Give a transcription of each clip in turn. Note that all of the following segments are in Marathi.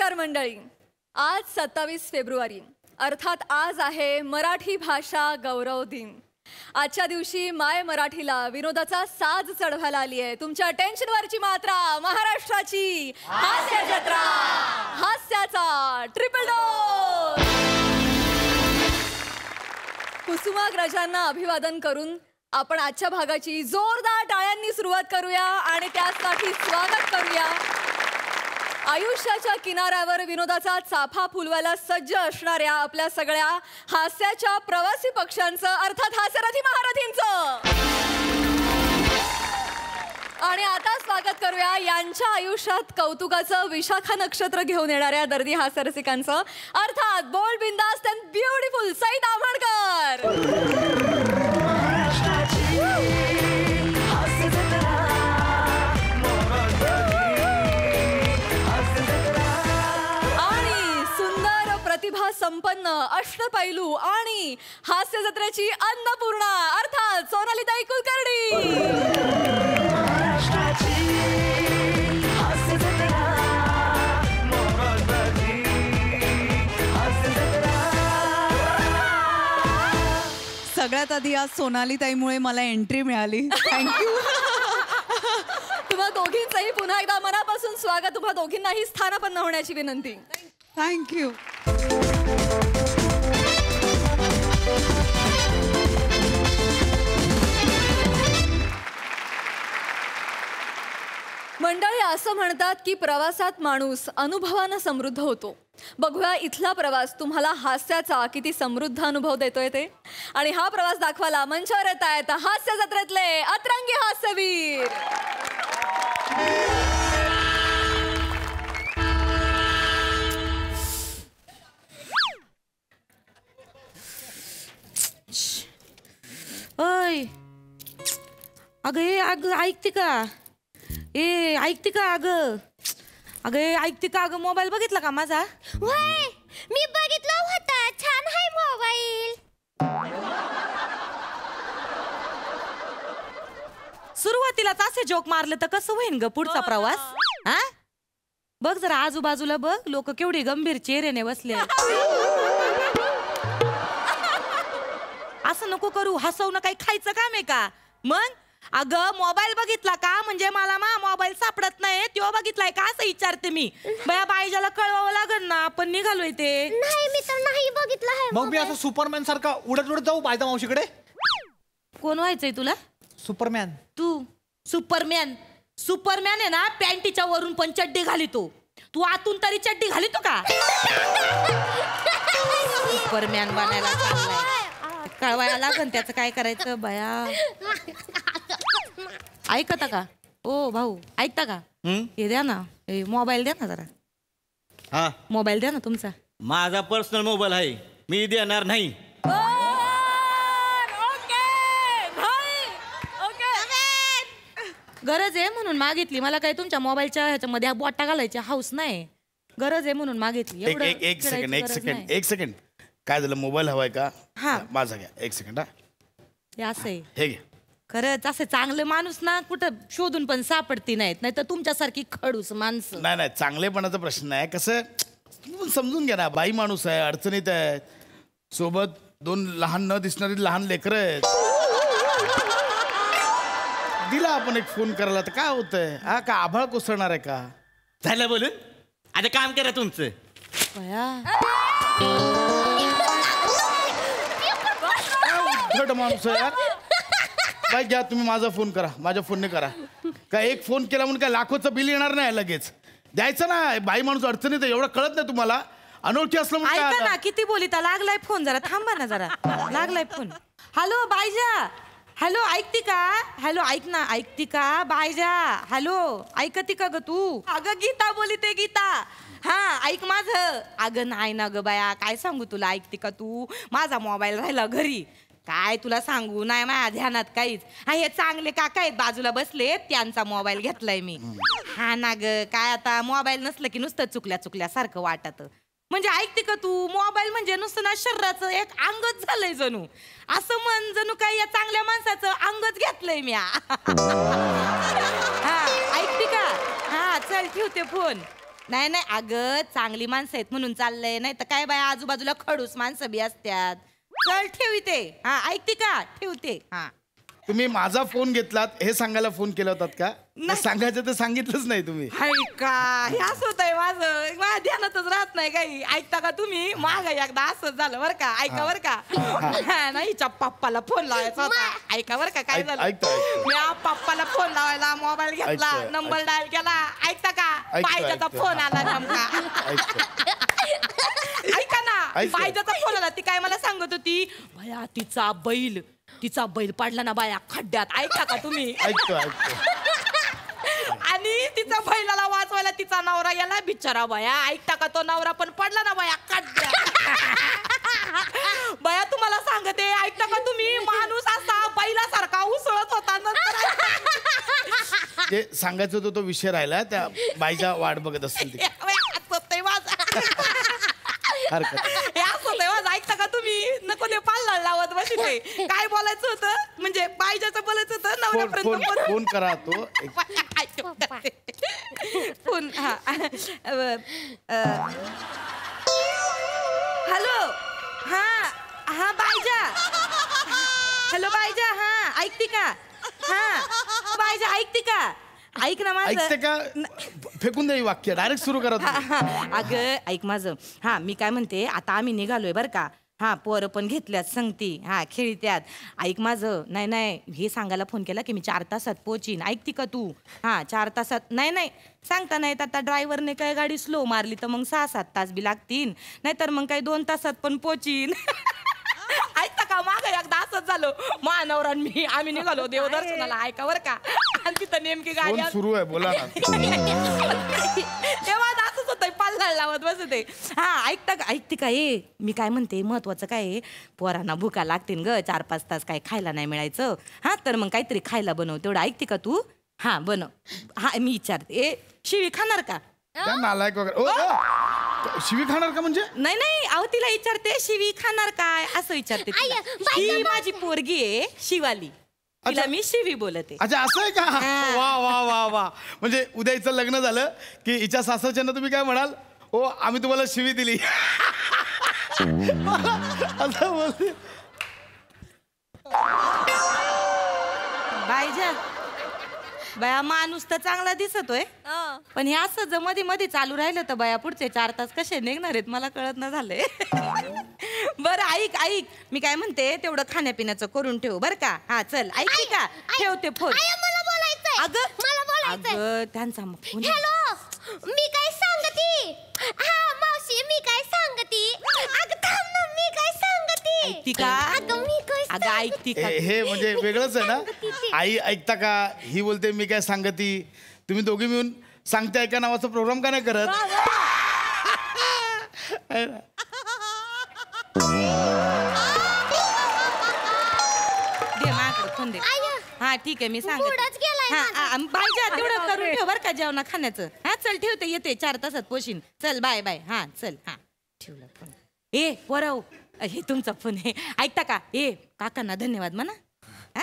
नमस्कार मंडळी. आज 27 फेब्रुवारी अर्थात आज आहे मराठी भाषा गौरव दिन. आजच्या दिवशी माय मराठीला विनोदाचा साज चढवायला आली आहे. तुमच्या टेन्शनवरची मात्रा महाराष्ट्राची हास्य जत्रा, हास्याचा ट्रिपल डोस. कुसुमाग्रजांना अभिवादन करून आपण आजच्या भागाची जोरदार टाळ्यांनी सुरुवात करूया आणि त्यासाठी स्वागत करूया आयुष्याच्या किनाऱ्यावर विनोदाचा चाफा फुलवायला सज्ज असणाऱ्या आपल्या सगळ्या हास्याच्या प्रवासी पक्षांचं, अर्थात हास्यरथी महारथींचं. आणि आता स्वागत करूया यांच्या आयुष्यात कौतुकाचं विशाखा नक्षत्र घेऊन येणाऱ्या दर्दी हास्यरसिकांचं, अर्थात बोल्ड, बिंदास्त अँड ब्युटिफुल सईद आंबेडकर. प्रतिभा संपन्न, अष्टपैलू आणि हास्य जत्रेची अन्नपूर्णा, अर्थात सोनालीताई कुलकर्णी. सगळ्यात आधी आज सोनालीताईमुळे मला एंट्री मिळाली. थँक्यू. तुम्हा दोघींचंही पुन्हा एकदा मनापासून स्वागत. तुम्हा दोघींनाही स्थानापन्न होण्याची विनंती. थँक्यू. मंडळी, असं म्हणतात की प्रवासात माणूस अनुभवानं समृद्ध होतो. बघूया इथला प्रवास तुम्हाला हास्याचा किती समृद्ध अनुभव देतोय ते. आणि हा प्रवास दाखवायला मंचावर येत आहेत हास्य जत्रेतले अतरंगी हास्यवीर. ओय अगं ऐकते का? ऐकते का अगं? ऐकते का अगं? मोबाईल बघितला का माझा? वय मी बघितला होता. छान आहे मोबाईल. सुरुवातीलाच असे जोक मारले तर कसं होईन ग पुढचा प्रवास? हा बघ जरा आजूबाजूला बघ, लोक केवढी गंभीर चेहऱ्याने बसले. असं नको करू. हसवणं काही खायचं काम आहे का? मग अगं मोबाईल बघितला का म्हणजे मला मोबाईल सापडत नाही तो बघितलाय का असं विचारते मी. बया बाईजाला कळवावं लागल ना. आपण निघालोय ते. नाही मी तर नाही बघितला आहे. मग मी असं सुपरमॅन सारखा उडत उडत जाऊ बायदा मावशीकडे? कोण व्हायचंय तुला? सुपरमॅन. तू सुपरमॅन? सुपरमॅन आहे ना पॅन्टीच्या वरून पण चड्डी घालितो. तू आतून तरी चड्डी घालितो का? सुपरमॅन बनायला चाललाय. कळवायला लागन त्याचं काय करायचं बया. ऐकता का? ओ भाऊ ऐकता का? हे द्या ना, मोबाईल द्या ना जरा. हा मोबाईल द्या ना तुमचा. माझा पर्सनल मोबाईल आहे, मी देणार नाही. गरज आहे म्हणून मागितली. मला काही तुमच्या मोबाईलच्या ह्याच्यामध्ये बोटा घालायची हाऊस नाही. गरज आहे म्हणून मागितली. एक सेकंड काय झालं? मोबाईल हवाय का? हा माझा घ्या. एक सेकंड. हे असं आहे. हे घ्या. खरंच असे चांगले माणूस ना कुठं शोधून पण सापडती नाहीत. नाही तर तुमच्यासारखी खडूस माणसं. नाही चांगलेपणाचा प्रश्न नाही. कसं समजून घ्या ना, बाई माणूस आहे, अडचणीत आहे, सोबत दोन लहान न दिसणारी लहान लेकरं आहेत. दिला आपण एक फोन करायला तर काय होतंय? हा का आभाळ कोसळणार आहे का? झालं बोलून. आता काम करा तुमचं. माणूस आहे यार. बाई घ्या तुम्ही माझा फोन करा. माझ्या फोनने करा. काय एक फोन केला म्हणून काय लाखोचं बिल येणार नाही लगेच. द्यायचं ना. बाई माणूस अडचणीत एवढं कळत नाही तुम्हाला? अनोळखी असलं ऐका ना किती बोलिता. लागलाय फोन. जरा थांबा ना जरा. लागलाय फोन. हॅलो बायजा. हॅलो ऐकती का? हॅलो ऐक ना. ऐकती का बायजा? हॅलो ऐकती का ग तू? अगं गीता बोलिते गीता. हा ऐक माझं. अगं नाही ना ग बाया काय सांगू तुला. ऐकते का तू? माझा मोबाईल राहिला घरी. काय तुला सांगू नाही माझ्या ध्यानात काहीच. हा हे चांगले काका आहेत बाजूला बसले त्यांचा मोबाईल घेतलाय मी. हा ना ग काय आता मोबाईल नसलं की नुसतं चुकल्या सारखं वाटत. म्हणजे ऐकते का तू? मोबाईल म्हणजे नुसतं ना शरीराचं एक अंगच झालंय जणू. असं म्हण जणू काय या चांगल्या माणसाचं अंगच घेतलंय मी. हा ऐकते का? हा चल ठेवते फोन. नाही नाही अगं चांगली माणसं आहेत म्हणून चाललंय, नाही तर काय बाय आजूबाजूला खडूस माणसं बी असतात. चल ठेवते. हा ऐकते का? ठेवते. हा तुम्ही माझा फोन घेतलात हे सांगायला फोन केला होतात का? हे सांगायचं तर सांगितलंच नाही तुम्ही. ऐका हे असं होतंय माझं, माझ्या ध्यानातच राहत नाही काही. ऐकता का तुम्ही? माग एकदा असंच झालं बरं का. ऐका बरं का. नाही हिच्या पप्पाला फोन लावायचा होता. ऐका बरं का काय झालं. मी पप्पाला फोन लावायला मोबाईल घेतला, नंबर डायल केला. ऐकता का? बायजाचा फोन आला नेमका. ऐका ना बायजाचा फोन आला. ती काय मला सांगत होती, भया तिचा बैल पडला ना बाया खड्ड्यात. ऐका का तुम्ही? ऐकतो. आणि तिचा बैलाला वाचवायला तिचा नवरा गेला बिचारा बाया. ऐकता का? तो नवरा पण पडला ना बाया खड्ड्यात. बाया तुम्हाला सांगते, ऐकता का तुम्ही? माणूस असा बैलासारखा उसळत होता. जे सांगायचं होतं तो विषय राहिला, त्या बाईच्या वाट बघत असेल ती. ऐकता का तुम्ही? नको ते पाल्ला लावत बसले. काय बोलायचं होतं म्हणजे बायजाचं बोलायचं होतं नवऱ्यापर्यंत. फोन करा तो फोन. हा हॅलो. हा बायजा. हॅलो बायजा. हा ऐकते का? हा बायजा ऐकते का? ऐक ना माझं. ऐकते का? फेकून द्या वाक्य, डायरेक्ट सुरू करा. अगं ऐक माझं. हा मी काय म्हणते, आता आम्ही निघालोय बरं का. हा पोरं पण घेतल्यात संगती. हा खेळत्यात. ऐक माझं. नाही हे सांगायला फोन केला की मी 4 तासात पोहोचीन. ऐकती का तू? हा 4 तासात. नाही सांगता नाहीत. आता ड्रायव्हरने काय गाडी स्लो मारली तर मग 6-7 तास बी लागतील. नाहीतर मग काय 2 तासात पण पोहोचीन. ऐकता का? माग एकदा असंच झालं. मानवरा मी आम्ही निघालो देवदर्शनाला. ऐका बरं का. आणि तिथं नेमकी गाडी सुरू आहे. बोला ना. तेव्हा असंच होतंय पाल्ला लावत बसते. हा ऐकते का? मी काय म्हणते, महत्वाचं काय आहे, पोरांना भुका लागतील ग. 4-5 तास काय खायला नाही मिळायचं. हा तर मग काहीतरी खायला बनव तेवढं. ऐकते का तू? हा बनव. हा मी विचारते, शिवी खाणार का? नालायक वगैरे. शिवी खाणार का म्हणजे? नाही अहो तिला विचारते शिवी खाणार काय असं विचारते. ही माझी पोरगी आहे शिवाली. तिला मी शिवी बोलते. अच्छा असं आहे का? वा वा वा वा. म्हणजे उद्या हिचं लग्न झालं की हिच्या सासरच्यांना तुम्ही काय म्हणाल? ओ आम्ही तुम्हाला शिवी दिली. असं बोलते. बायजा बाया माणूस तर चांगला दिसतोय, पण हे असं जर मध्ये मध्ये चालू राहिलं तर बाया पुढचे 4 तास कसे निघणार आहेत मला कळत न झालंय. बरं ऐक मी काय म्हणते, तेवढं खाण्यापिण्याचं करून ठेव बरं का. हा चल ऐकते का? ठेवते फोन. मला बोलायचंय. अगं त्यांचा फोन. हॅलो मी काय सांगती? हा मावशी मी काय सांगती? अगं थांब ना मी काय सांगती? ऐकती का? अगं मी काय अगं ऐकती का? हे म्हणजे वेगळंच आहे ना. आई ऐकता का? ही बोलते मी काय सांगती. तुम्ही दोघी मिळून सांगते ऐका नावाचा प्रोग्राम का नाही करत? दे माझ्याकडे फोन दे. हा ठीक आहे मी सांगते. बायजा तेवढं करून ठेव बरं का जेवणा खाण्याचं. हा चल ठेवते, येते 4 तासात पोशीन. चल बाय बाय. हा चल. हा ठेवला फोन. पोराव हे तुमचा फोन आहे. ऐकता का? काकांना धन्यवाद म्हणा. हा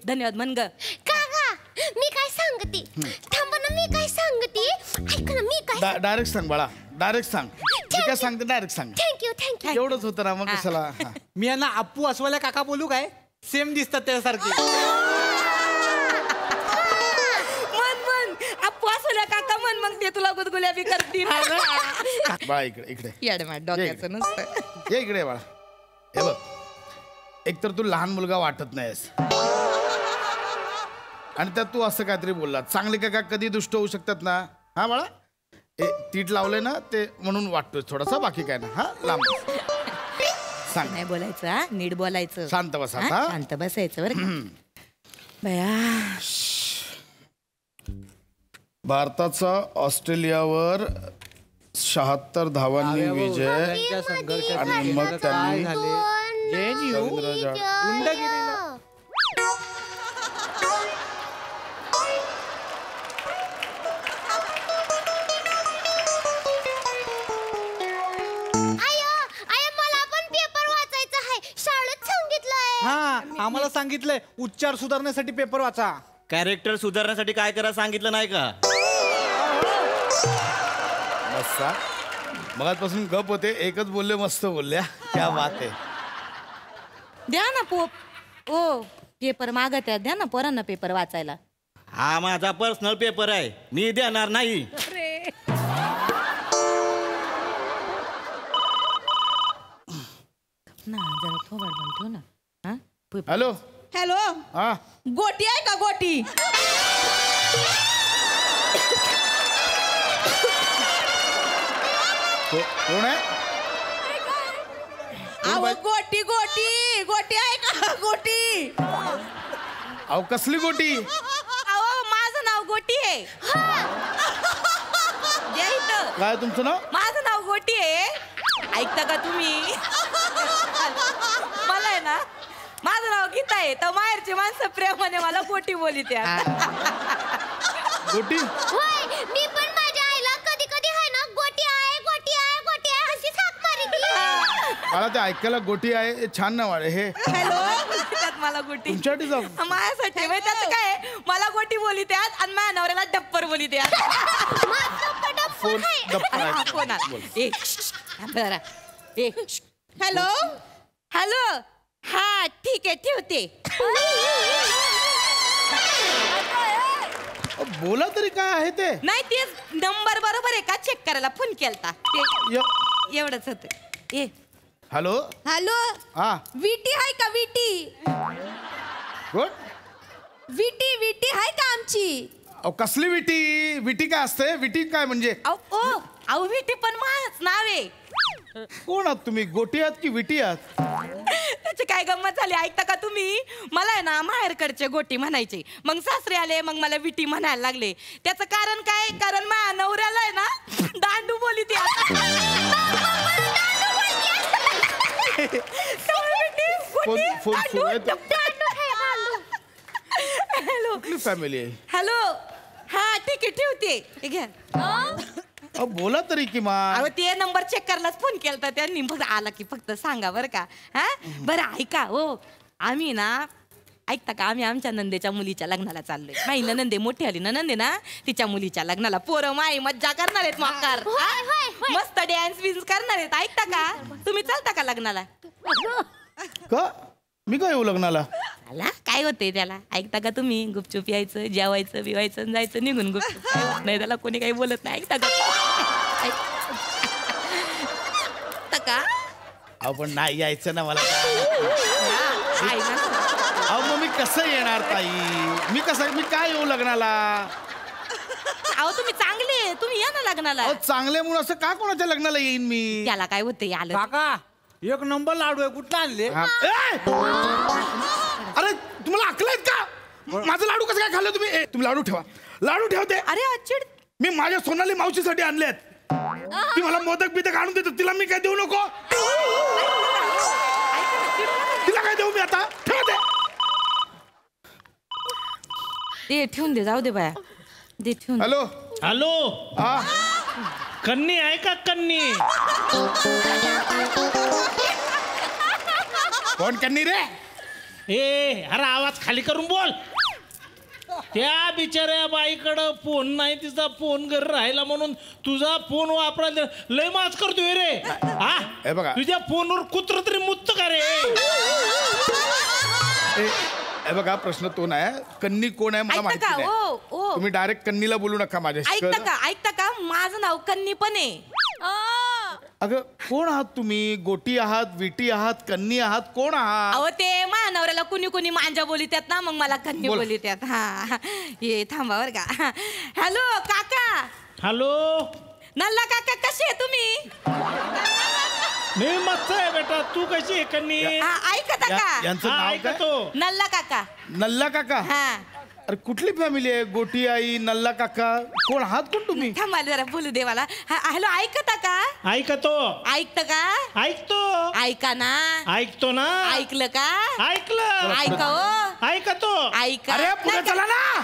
धन्यवाद म्हण ग. काका मी काय सांगती? थांब ना मी काय सांगती? ऐक ना मी काय. डायरेक्ट सांग बाळा, डायरेक्ट सांग. मी काय सांगते डायरेक्ट सांग. थँक्यू. एवढंच होतं ना मग कशाला. मी यांना अप्पू अस्वल्या काका बोलू काय? सेम दिसतात त्यासारखे. मन अप्पू असल्या काका म्हण, मग ते तुला गुदगुल्या बी करतील. बाळा इकडे येडमा डोक्याचं नुसतं. ये इकडे बाळा. हे बघ, एकतर तू लहान मुलगा वाटत नाहीस आणि त्यात तू असं काहीतरी बोलला. चांगले काका कधी दुष्ट होऊ शकतात ना. हा बाळा तीट लावलंय ना ते म्हणून वाटतोय थोडासा, बाकी काय ना. हा लांब सांग. नाही बोलायचं. हा नीट बोलायचं. शांत बसा. शांत बसायचं बरं का. बया भारताचा ऑस्ट्रेलियावर 76 धावांनी विजय. आणि मग त्यांनी रवींद्र जाडेजा. आम्हाला सांगितलंय उच्चार सुधारण्यासाठी पेपर वाचा. कॅरेक्टर सुधारण्यासाठी काय करा सांगितलं नाही का? वाजता मगाचपासून गप होते, एकच बोलले, मस्त बोलल्या. क्या बात आहे. द्या ना ओ पेपर मागत आहे, द्या ना पोरांना पेपर वाचायला. हा माझा पर्सनल पेपर आहे, मी देणार नाही. ना जरा थोबाड बंद ठेव ना. हा? हॅलो. हॅलो, हा गोटी आहे का गोटी? कोण आहे? अहो गोटी गोटी गोटी आहे का गोटी? अहो कसली गोटी? अहो माझं नाव गोटी आहे. द्या इथं. काय तुमचं नाव? माझं नाव गोटी आहे. ऐकता का तुम्ही? मला आहे ना, माझं नाव गीता आहे, तर माहेरची माणसं प्रेमाने मला गोटी बोलीत. गोटी? होय मी पण माझ्या आईला कधी कधी आहे ना गोटी आहे गोटी आहे गोटी आहे अशी हाक मारिती. मला ते ऐकायला गोटी आहे हे छान नाही वाटत. हे हॅलो, बोलतात मला गोटी. तुमच्यासाठी जाऊ. माझ्यासाठी माहिती त्याचं काय आहे? मला गोटी बोलीत आणि माझ्या नवऱ्याला डप्पर बोलीत. फोन गप्पा आहे. फोन आला. बोल. ए, बरं. ए, हॅलो हॅलो. हा ठीक आहे, ठेवते. बोला तरी काय आहे ते? नाही तेच नंबर बरोबर आहे का चेक करायला फोन केलता. ते एवढंच होतं. ए हॅलो. हॅलो, हा विटी आहे का विटी? कोण? विटी विटी आहे का आमची? अहो कसली विटी? विटी काय असते? विटी काय म्हणजे? अहो विटी पण माझंच नाव आहे. कोण आहात तुम्ही? गोटी आहात की विटी आहात? त्याची काय गंमत झाली ऐकता का तुम्ही? मला आहे ना माहेरकडचे गोटी म्हणायचे, मग सासरे आले, मग मला विटी म्हणायला लागले. त्याचं कारण काय? कारण माझ्या नवऱ्याला आहे ना दांडू बोली ती. कुठली फॅमिली आहे? हॅलो. हा ठीक आहे, ठेवते. हे घ्या. अहो बोला तरी किमान. अहो ते नंबर चेक करायलाच फोन केलता त्यांनी, फक्त आला की फक्त सांगा बरं का. हा बरं ऐका हो, आम्ही ना ऐकता का, आम्ही आमच्या नंदेच्या मुलीच्या लग्नाला चाललोय. माई नंदे मोठी आली ना नंदे ना, तिच्या मुलीच्या लग्नाला पोरं माई मज्जा करणार आहेत. मकार मस्त डॅन्स बिन्स करणार आहेत. ऐकता का, तुम्ही चालता का लग्नाला? का मी काय येऊ लग्नाला? आला काय होतंय त्याला? ऐकता का तुम्ही? गुपचूप यायचं, जेवायचं बिवायचं आणि जायचं निघून. गुपचूप नाही, त्याला कोणी काही बोलत नाही. ऐकता का? ऐकता का? आपण नाही यायचं ना मला. आहे ना. अहो मग मी कसं येणार ताई? मी काय येऊ लग्नाला? अहो तुम्ही चांगले, तुम्ही या ना लग्नाला. अहो चांगले म्हणून असं का कोणाच्या लग्नाला येईन मी? त्याला काय होतंय? आलं काका एक नंबर लाडू आहे, कुठला आणले? हा. ए! अरे तुम्हाला अक्कल आहेत का? माझं लाडू कसं काय खाल्लं तुम्ही? तुम्ही लाडू ठेवा, लाडू ठेवते. अरे अचिड. मी माझ्या सोनाली मावशीसाठी आणलेत. ती मला मोदक बिदक आणून देतो, तिला मी काय देऊ नको? तिला काय देऊ मी आता? ठेवते. ते ठेवून दे, जाऊ दे बाया. दे ठेवून. हॅलो. हॅलो, हा कन्नी आहे का कन्नी? कोण कन्नी रे? ए अरे आवाज खाली करून बोल. त्या बिचाऱ्या बाईकडं फोन नाही, तिचा फोन घरी राहिला म्हणून तुझा फोन वापरायला लय माच करतोय रे. हा हे बघा. तुझ्या फोनवर कुत्र तरी मुत्त का रे? हे बघा प्रश्न तो नाही, कन्नी कोण आहे मला ऐकता माहिती का? नाही. ओ ओ तुम्ही डायरेक्ट कन्नीला बोलू नका माझ्याशी. ऐकता का, माझं नाव कन्नी पण आहे. अगं कोण आहात तुम्ही? गोटी आहात, विटी आहात, कन्नी आहात, कोण आहात? अहो ते माझ्या नवऱ्याला कुणी कुणी मांजा बोलीत आहेत ना, मग मला कन्नी बोल. बोलीत आहेत. हा ये थांबा बर का. हॅलो काका. हॅलो, नल्ला काका कसे आहे तुम्ही? मी मस्त आहे बेटा, तू कशी आहे कन्नी? ऐकता का? यांचं हा नाव काय? ऐकतो. नल्ला काका. नल्ला काका. हा अरे कुठली फॅमिली आहे? गोटी आई, नल्ला काका, कोण आहात कोण तुम्ही? थांबा जरा बोलू दे मला. हॅलो ऐकता का? ऐकतो. ऐकतं का? ऐकतो. ऐका ना. ऐकतो ना. ऐकलं का? ऐकलं. ऐका हो. ऐकतो. ऐका. अरे पुढे चला ना.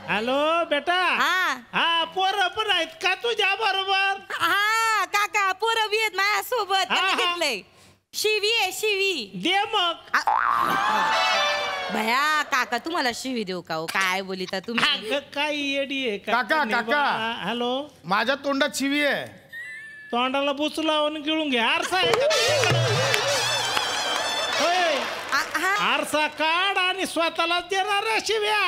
हॅलो बेटा. हा हा पोरं पण आहेत का तुझ्या बरोबर? हा काका पोरं बी आहेत माझ्या सोबत. हा, हा. घेतलंय. शिवी आहे शिवी. दे मग. भया काका तुम्हाला शिवी देऊ का हो? काय बोलिता तुम्ही अगं, काय येडी आहे काका, काका. हॅलो, माझ्या तोंडात शिवी आहे. तोंडाला बुच लावून गिळून घे. आरसा आहे का तुझ्याकडे? होय. हा आरसा काढ आणि स्वतःला देणार रे शिव्या.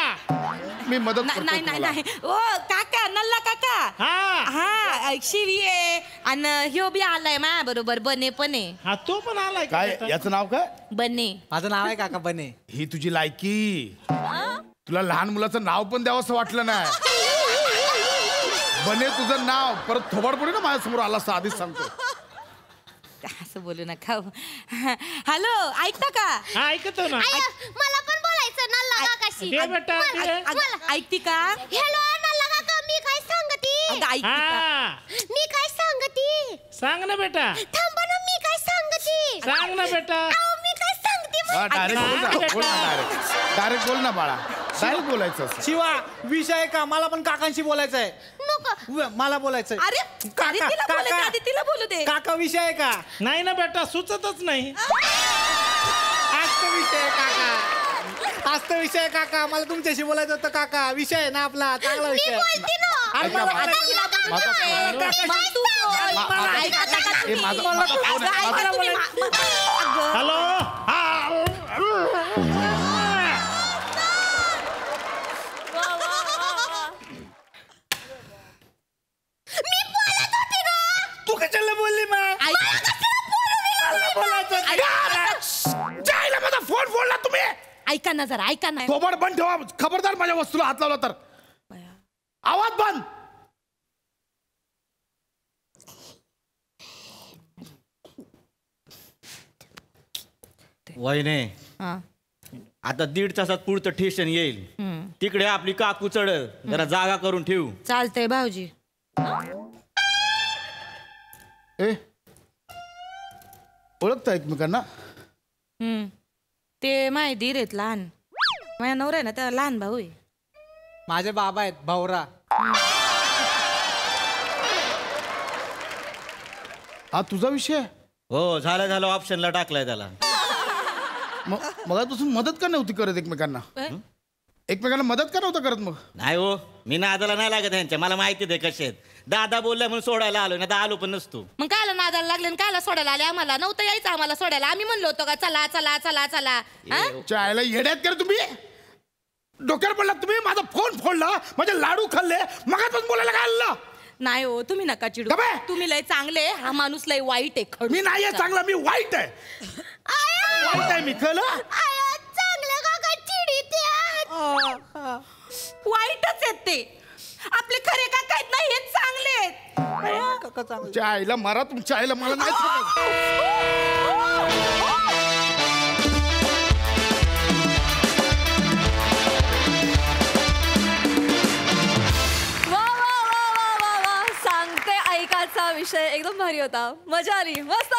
मी मदत नाही करतो नाही तुम्हाला. नाही ओ काका नल्ला काका हा हा शिवी आहे आणि ह्यो बी आलाय माझ्या बरोबर बने पणे हा, तो पण आलाय का काय बेटा? याचं नाव काय? बने माझं नाव आहे काका बने. ही तुझी लायकी. तुला लहान मुलाचं नाव पण द्यावं असं वाटलं नाही. बने तुझं नाव परत थोबाड पडे ना माझ्यासमोर आला असं आधीच सांगतो. असं बोलू नका हॅलो ऐकता का हा, ऐकतो ना. आय, मला पण बोलायचं नल्ला काकाशी. दे बेटा, दे. ऐकती का हॅलो नल्ला काका, मी काय सांगती? अगं, ऐकती का? हा, मी काय सांगती? सांग ना बेटा, थांबा ना, मी काय सांगती? सांग ना बेटा. अहो, मी काय सांगते? डायरेक्ट बोल ना, बोल ना डायरेक्ट. डायरेक्ट बोल ना बाळा. डायरेक्ट बोलायचं असं. शिवा विषय का? मला पण काकांशी बोलायचं आहे. नको. मला बोलायचंय. अरे आधी तिला बोलू दे, आधी तिला बोलू दे काका विषय आहे का? नाही ना बेटा, सुचतच नाही. आज तर विषय आहे काका. आज तर विषय आहे काका. मला तुमच्याशी बोलायचं होतं काका. विषय आहे ना आपला, चांगला मी विषय आहे. बोलते ना. अरे ऐका, मला माझा- बोलायचं आहे. माझा फोन- मग तू बोल. माझा- ऐका, ऐका, ए, तुम्ही. माझा- माझा फोन आहे, ऐका, माझा- तुम्ही. अगं. हॅलो. तू कशाला बोलली मग? जायला माझा फोन फोडला तुम्ही. ऐका ना जरा ऐका ना थोबाड बंद ठेवा. खबरदार माझ्या वस्तूला हात लावला तर. आवाज बंद. वहिने, हा. आता 1.5 तासात पुढचं स्टेशन येईल. तिकडे आपली काकू चढ. जरा जागा करून ठेवू. चालतंय भाऊजी ए ओळखता एकमेकांना? ते माय धीर आहेत लहान माझ्या नवरा आहे ना त्याला लहान भाऊ आहे माझे बाबा आहेत भाऊरा. हा तुझा विषय? हो, झालं ऑप्शनला टाकलाय त्याला. मगापासून मदत का नव्हती करत एकमेकांना? एकमेकांना मदत का नव्हतं करत मग? नाही हो, मी नादाला नाही लागत यांच्या. मला माहिती आहे कसे आहेत. दादा बोललाय म्हणून सोडायला आलो, नाही तर आलो पण नसतो. मग कायला नादाला लागले आणि कायला सोडायला आले आम्हाला नव्हतं यायचं आम्हाला सोडायला आम्ही म्हणलो होतो का चला चला चला चला हा? चायला येड्यात कर तुम्ही. डोक्यावर पडला तुम्ही. माझा फोन फोडला, माझे लाडू खाल्ले, मगाच बोलायला काय आलं? नाही हो तुम्ही नका चिडू गप्प आहे. तुम्ही लय चांगले हा माणूस लय वाईट आहे खडूस. मी नाही आहे चांगला, मी वाईट आहे. वाईट आहे मी, कळलं? आय, चांगलं काका चिडीत वाईटच आहेत ते आपले खरे काका आहेत ना हेच चांगले आहेत काका चांगलं. तुमच्या आईला मारा, तुमच्या आईला मला नाही समजत. वा वा वा वा वा वा, सांगते ऐकाचा विषय एकदम भारी होता. मजा आली, मस्त.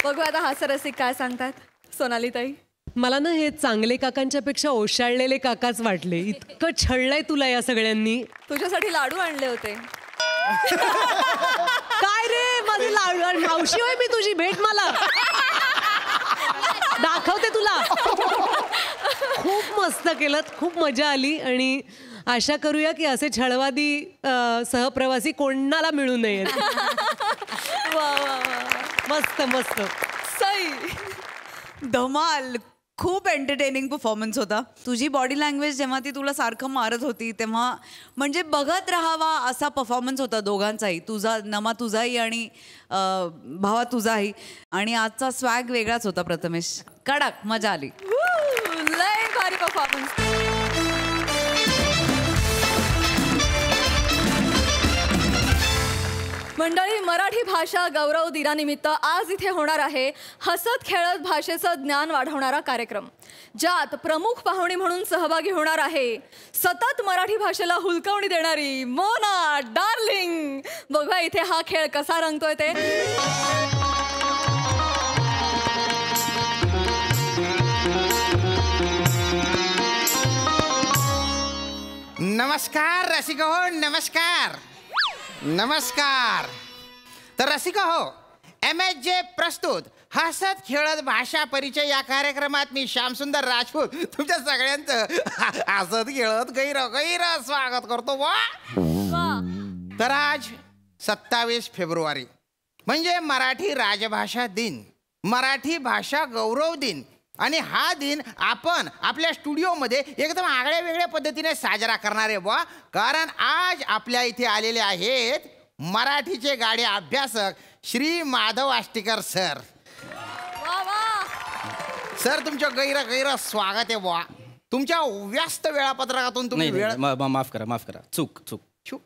बघू आता हास्यरसिक काय सांगतात. सोनाली ताई. मला ना हे चांगले काकांच्या पेक्षा ओशाळलेले काकाच वाटले. इतकं छळलंय तुला या सगळ्यांनी. तुझ्यासाठी लाडू आणले होते. काय रे माझी लाडू मावशी होय मी तुझी, भेट मला दाखवते तुला. खूप मस्त केलं, खूप मजा आली आणि आशा करूया की असे छळवादी सहप्रवासी कोणाला मिळू नयेत. वा वा वा, मस्त मस्त. सई. धमाल. खूप एंटरटेनिंग परफॉर्मन्स होता. तुझी बॉडी लँग्वेज जेव्हा ती तुला सारखं मारत होती तेव्हा म्हणजे बघत राहावा असा परफॉर्मन्स होता दोघांचाही. तुझा नमा तुझाही आणि भावा तुझाही. आणि आजचा स्वॅग वेगळाच होता प्रथमेश. कडक मजा आली. लय भारी परफॉर्मन्स. मंडळी, मराठी भाषा गौरव दिनानिमित्त आज इथे होणार आहे हसत खेळत भाषेचं ज्ञान वाढवणारा कार्यक्रम, ज्यात प्रमुख पाहुणी म्हणून सहभागी होणार आहे सतत मराठी भाषेला हुलकवणी देणारी मोना डार्लिंग. बघा इथे हा खेळ कसा रंगतोय ते. नमस्कार रसिका हो, नमस्कार नमस्कार. तर रसिका हो, MSJ प्रस्तुत हसत खेळत भाषा परिचय या कार्यक्रमात मी श्यामसुंदर राजपूत तुमच्या सगळ्यांचं हसत खेळत गैर स्वागत करतो वा. तर आज 27 फेब्रुवारी म्हणजे मराठी राजभाषा दिन, मराठी भाषा गौरव दिन. आणि हा दिन आपण आपल्या स्टुडिओमध्ये एकदम आगळ्या वेगळ्या पद्धतीने साजरा करणार आहे वा. कारण आज आपल्या इथे आलेले आहेत मराठीचे गाडे अभ्यासक श्री माधव आष्टीकर सर. सर तुमचं गैर स्वागत आहे वा. तुमच्या व्यस्त वेळापत्रकातून तुम्ही वेळ माफ करा चूक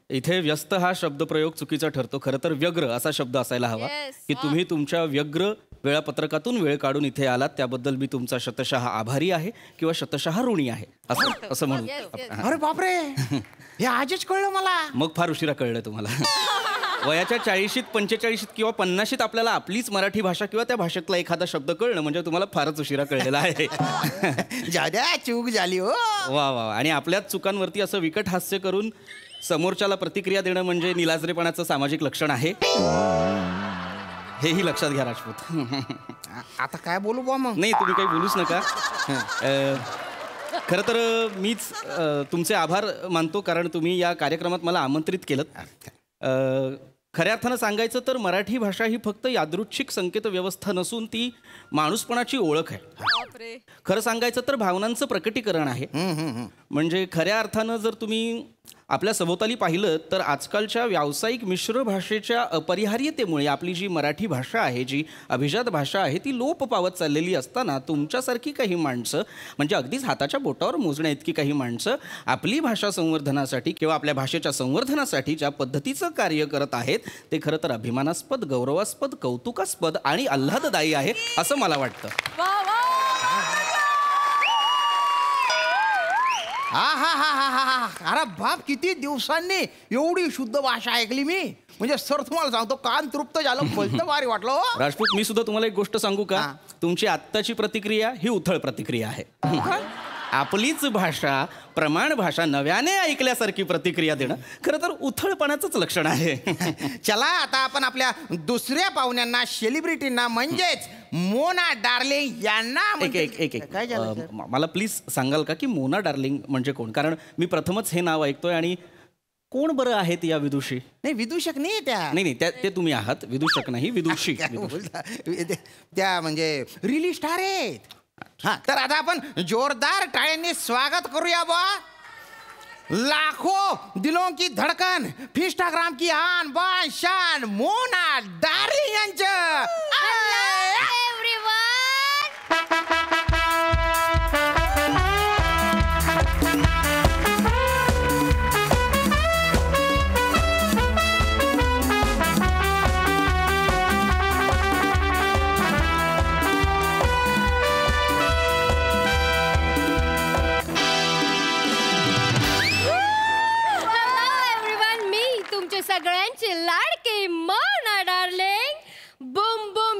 इथे व्यस्त हा शब्दप्रयोग चुकीचा ठरतो. खरं तर व्यग्र असा शब्द असायला हवा. की तुम्ही तुमच्या व्यग्र वेळापत्रकातून वेळ काढून इथे आलात त्याबद्दल मी तुमचा शतशः आभारी आहे किंवा शतशः ऋणी आहे असं म्हणू. अरे बापरे, हे आजच कळलं मला. मग फार उशिरा कळलं तुम्हाला. वयाच्या 40शीत 45शीत किंवा 50शीत आपल्याला आपलीच मराठी भाषा किंवा त्या भाषेतला एखादा शब्द कळणं म्हणजे तुम्हाला फारच उशिरा कळलेला आहे. जाद्या चूक झाली हो. वा. आणि आपल्याच चुकांवरती असं विकट हास्य करून समोरच्याला प्रतिक्रिया देणं म्हणजे निलाजरेपणाचं सामाजिक लक्षण आहे. हेही लक्षात घ्या राजपूत. आता काय बोलू बा मग. नाही तुम्ही काही बोलूच नका. खरं तर मीच तुमचे आभार मानतो कारण तुम्ही या कार्यक्रमात मला आमंत्रित केलं. खऱ्या अर्थानं सांगायचं तर मराठी भाषा ही फक्त यादृच्छिक संकेत व्यवस्था नसून ती माणूसपणाची ओळख आहे. खरं सांगायचं तर भावनांचं प्रकटीकरण आहे. म्हणजे खऱ्या अर्थानं जर तुम्ही आपल्या सभोवताली पाहिलं तर आजकालच्या व्यावसायिक मिश्र भाषेच्या अपरिहार्यतेमुळे आपली जी मराठी भाषा आहे, जी अभिजात भाषा आहे, ती लोप पावत चाललेली असताना तुमच्यासारखी काही माणसं म्हणजे अगदीच हाताच्या बोटावर मोजण्या इतकी काही माणसं आपली भाषा संवर्धनासाठी किंवा आपल्या भाषेच्या संवर्धनासाठी ज्या पद्धतीचं कार्य करत आहेत ते खरं तर अभिमानास्पद, गौरवास्पद, कौतुकास्पद आणि आल्हाददायी आहे असं मला वाटतं. अरे बाप, किती दिवसांनी एवढी शुद्ध भाषा ऐकली मी. म्हणजे सर तुम्हाला सांगतो कान तृप्त झालं, बोलतं भारी वाटलं. राजपूत मी सुद्धा तुम्हाला एक गोष्ट सांगू का. तुमची आत्ताची प्रतिक्रिया ही उथळ प्रतिक्रिया आहे. आपलीच भाषा प्रमाण भाषा नव्याने ऐकल्यासारखी प्रतिक्रिया देणं खरं तर उथळपणाचंच लक्षण आहे. चला आता आपण आपल्या दुसऱ्या पाहुण्यांना, सेलिब्रिटींना म्हणजेच मोना डार्लिंग यांना काय मला प्लीज सांगाल का की मोना डार्लिंग म्हणजे कोण. कारण मी प्रथमच हे नाव ऐकतोय आणि कोण बरं आहेत या विदुषी. नाही विदूषक नाही त्या. नाही ते तुम्ही आहात. विदूषक नाही, विदुषी. त्या म्हणजे रिली स्टार आहेत. हा तर आता आपण जोरदार टाळ्यांनी स्वागत करूया बा. लाखों दिलों की धडकन, इंस्टाग्राम की आन बान शान मोना डार्लिंग यांचं. सगळ्यांची लाडकी Mona darling. Boom boom.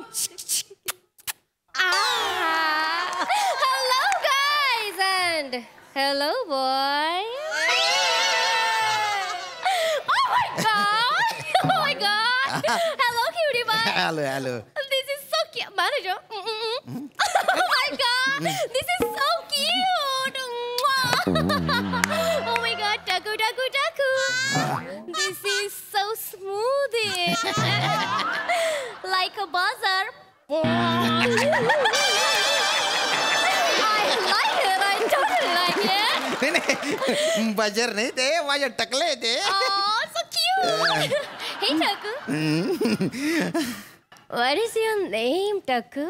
Hello guys and hello boy. Oh my god. Oh my god. Hello cutie pie. Hello. This is so cute. Manager. Oh my god. This is so cute. Oh my god. Taku taku taku. This is so smooth. Like a buzzer. I like it. I totally like it. Buzzer नाही ते, माझे टकले ते. Oh, so cute. Hey, Taku. What is your name, Taku?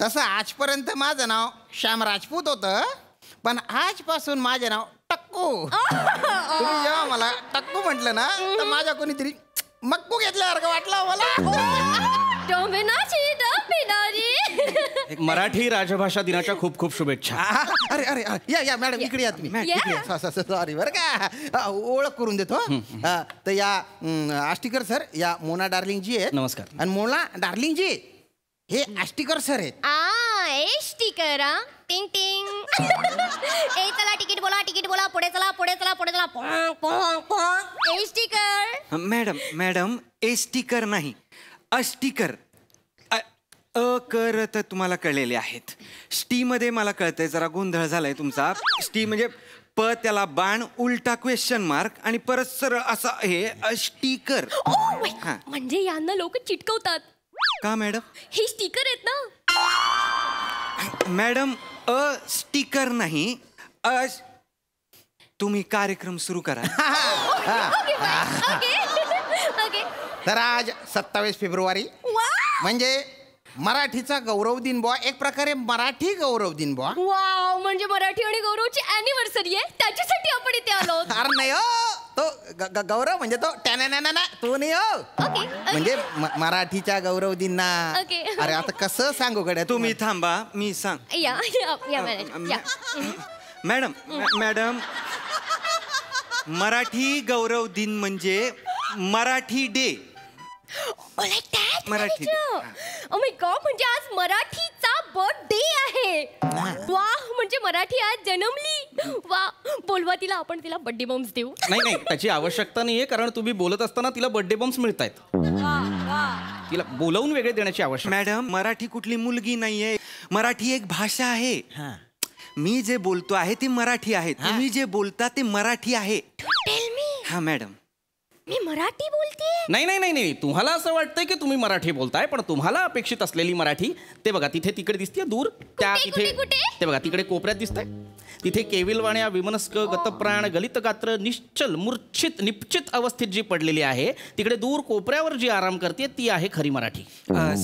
तसं आजपर्यंत माझं नाव श्याम राजपूत होतं, पण आजपासून माझे नाव टक्कू. तुम्ही जेव्हा मला टक्कू म्हटलं ना तर माझ्या कोणीतरी मक्कू घेतल्यासारखं वाटलं मला. Don't be naughty, don't be naughty. Marathi राजभाषा दिनाच्या खूप खूप शुभेच्छा. अरे अरे या मॅडम इकडे या तुम्ही. सॉरी बरं का, ओळख करून देतो. तर या आष्टीकर सर या मोना डार्लिंग जी आहेत. नमस्कार. आणि मोना डार्लिंग जी हे आष्टीकर सर आहेत. स्टिकर. टिंग टिंग. ए चला तिकीट बोला, पुढे चला. पोंग. स्टिकर. मॅडम ए स्टिकर नाही, अस्टिकर. कर तर तुम्हाला कळलेले आहेत. ष्टी मध्ये मला कळतंय जरा गोंधळ झालाय तुमचा. ष्टी म्हणजे प त्याला बाण उलटा क्वेश्चन मार्क आणि परत सरळ असा हे स्टिकर. हा. म्हणजे यांना लोक चिटकवतात का मॅडम? हे स्टिकर आहेत ना. मॅडम स्टिकर नाही तुम्ही कार्यक्रम सुरू करा. ओके. तर आज 27 फेब्रुवारी म्हणजे मराठीचा गौरव दिन बुवा. एक प्रकारे मराठी गौरव दिन बुवा. वाव, म्हणजे मराठी आणि गौरवची अॅनिव्हर्सरी आहे, त्याच्यासाठी आपण इथे आलो. अरे नाही हो, तो गौरव म्हणजे तो टॅना तो नाही हो. ओके. म्हणजे मराठीच्या गौरव दिन ना. ओके. अरे आता कसं सांगू गड्या? तुम्ही थांबा, मी सांग. या मॅनेजर या. मॅडम मराठी गौरव दिन म्हणजे Marathi day. Marathi oh my God, म्हणजे आज मराठीचा बर्थडे आहे. वा, म्हणजे मराठी आज जन्मली. वा, बोलवा तिला, आपण तिला बर्थडे बॉम्ब्स देऊ. नाही त्याची आवश्यकता नाहीये, कारण तुम्ही बोलत असताना तिला बर्थडे बॉम्ब्स मिळतायत. तिला बोलवून वेगळे देण्याची आवश्यकता. मॅडम मराठी कुठली मुलगी नाहीये, मराठी एक भाषा आहे. मी जे बोलतो आहे ती मराठी आहे, तुम्ही जे बोलता ते मराठी आहे. हा मॅडम, मी मराठी बोलते. नाही तुम्हाला असं वाटतंय की तुम्ही मराठी बोलताय, पण तुम्हाला अपेक्षित असलेली मराठी ते बघा तिथे तिकडे दिसते दूर. त्या तिथे ते बघा तिकडे कोपऱ्यात दिसतंय. तिथे केविलवाण्या विमनस्क गतप्राण गलित गात्र निश्चल मूर्छित निश्चित अवस्थेत जी पडलेली आहे, तिकडे दूर कोपऱ्यावर जी आराम करते ती आहे खरी मराठी.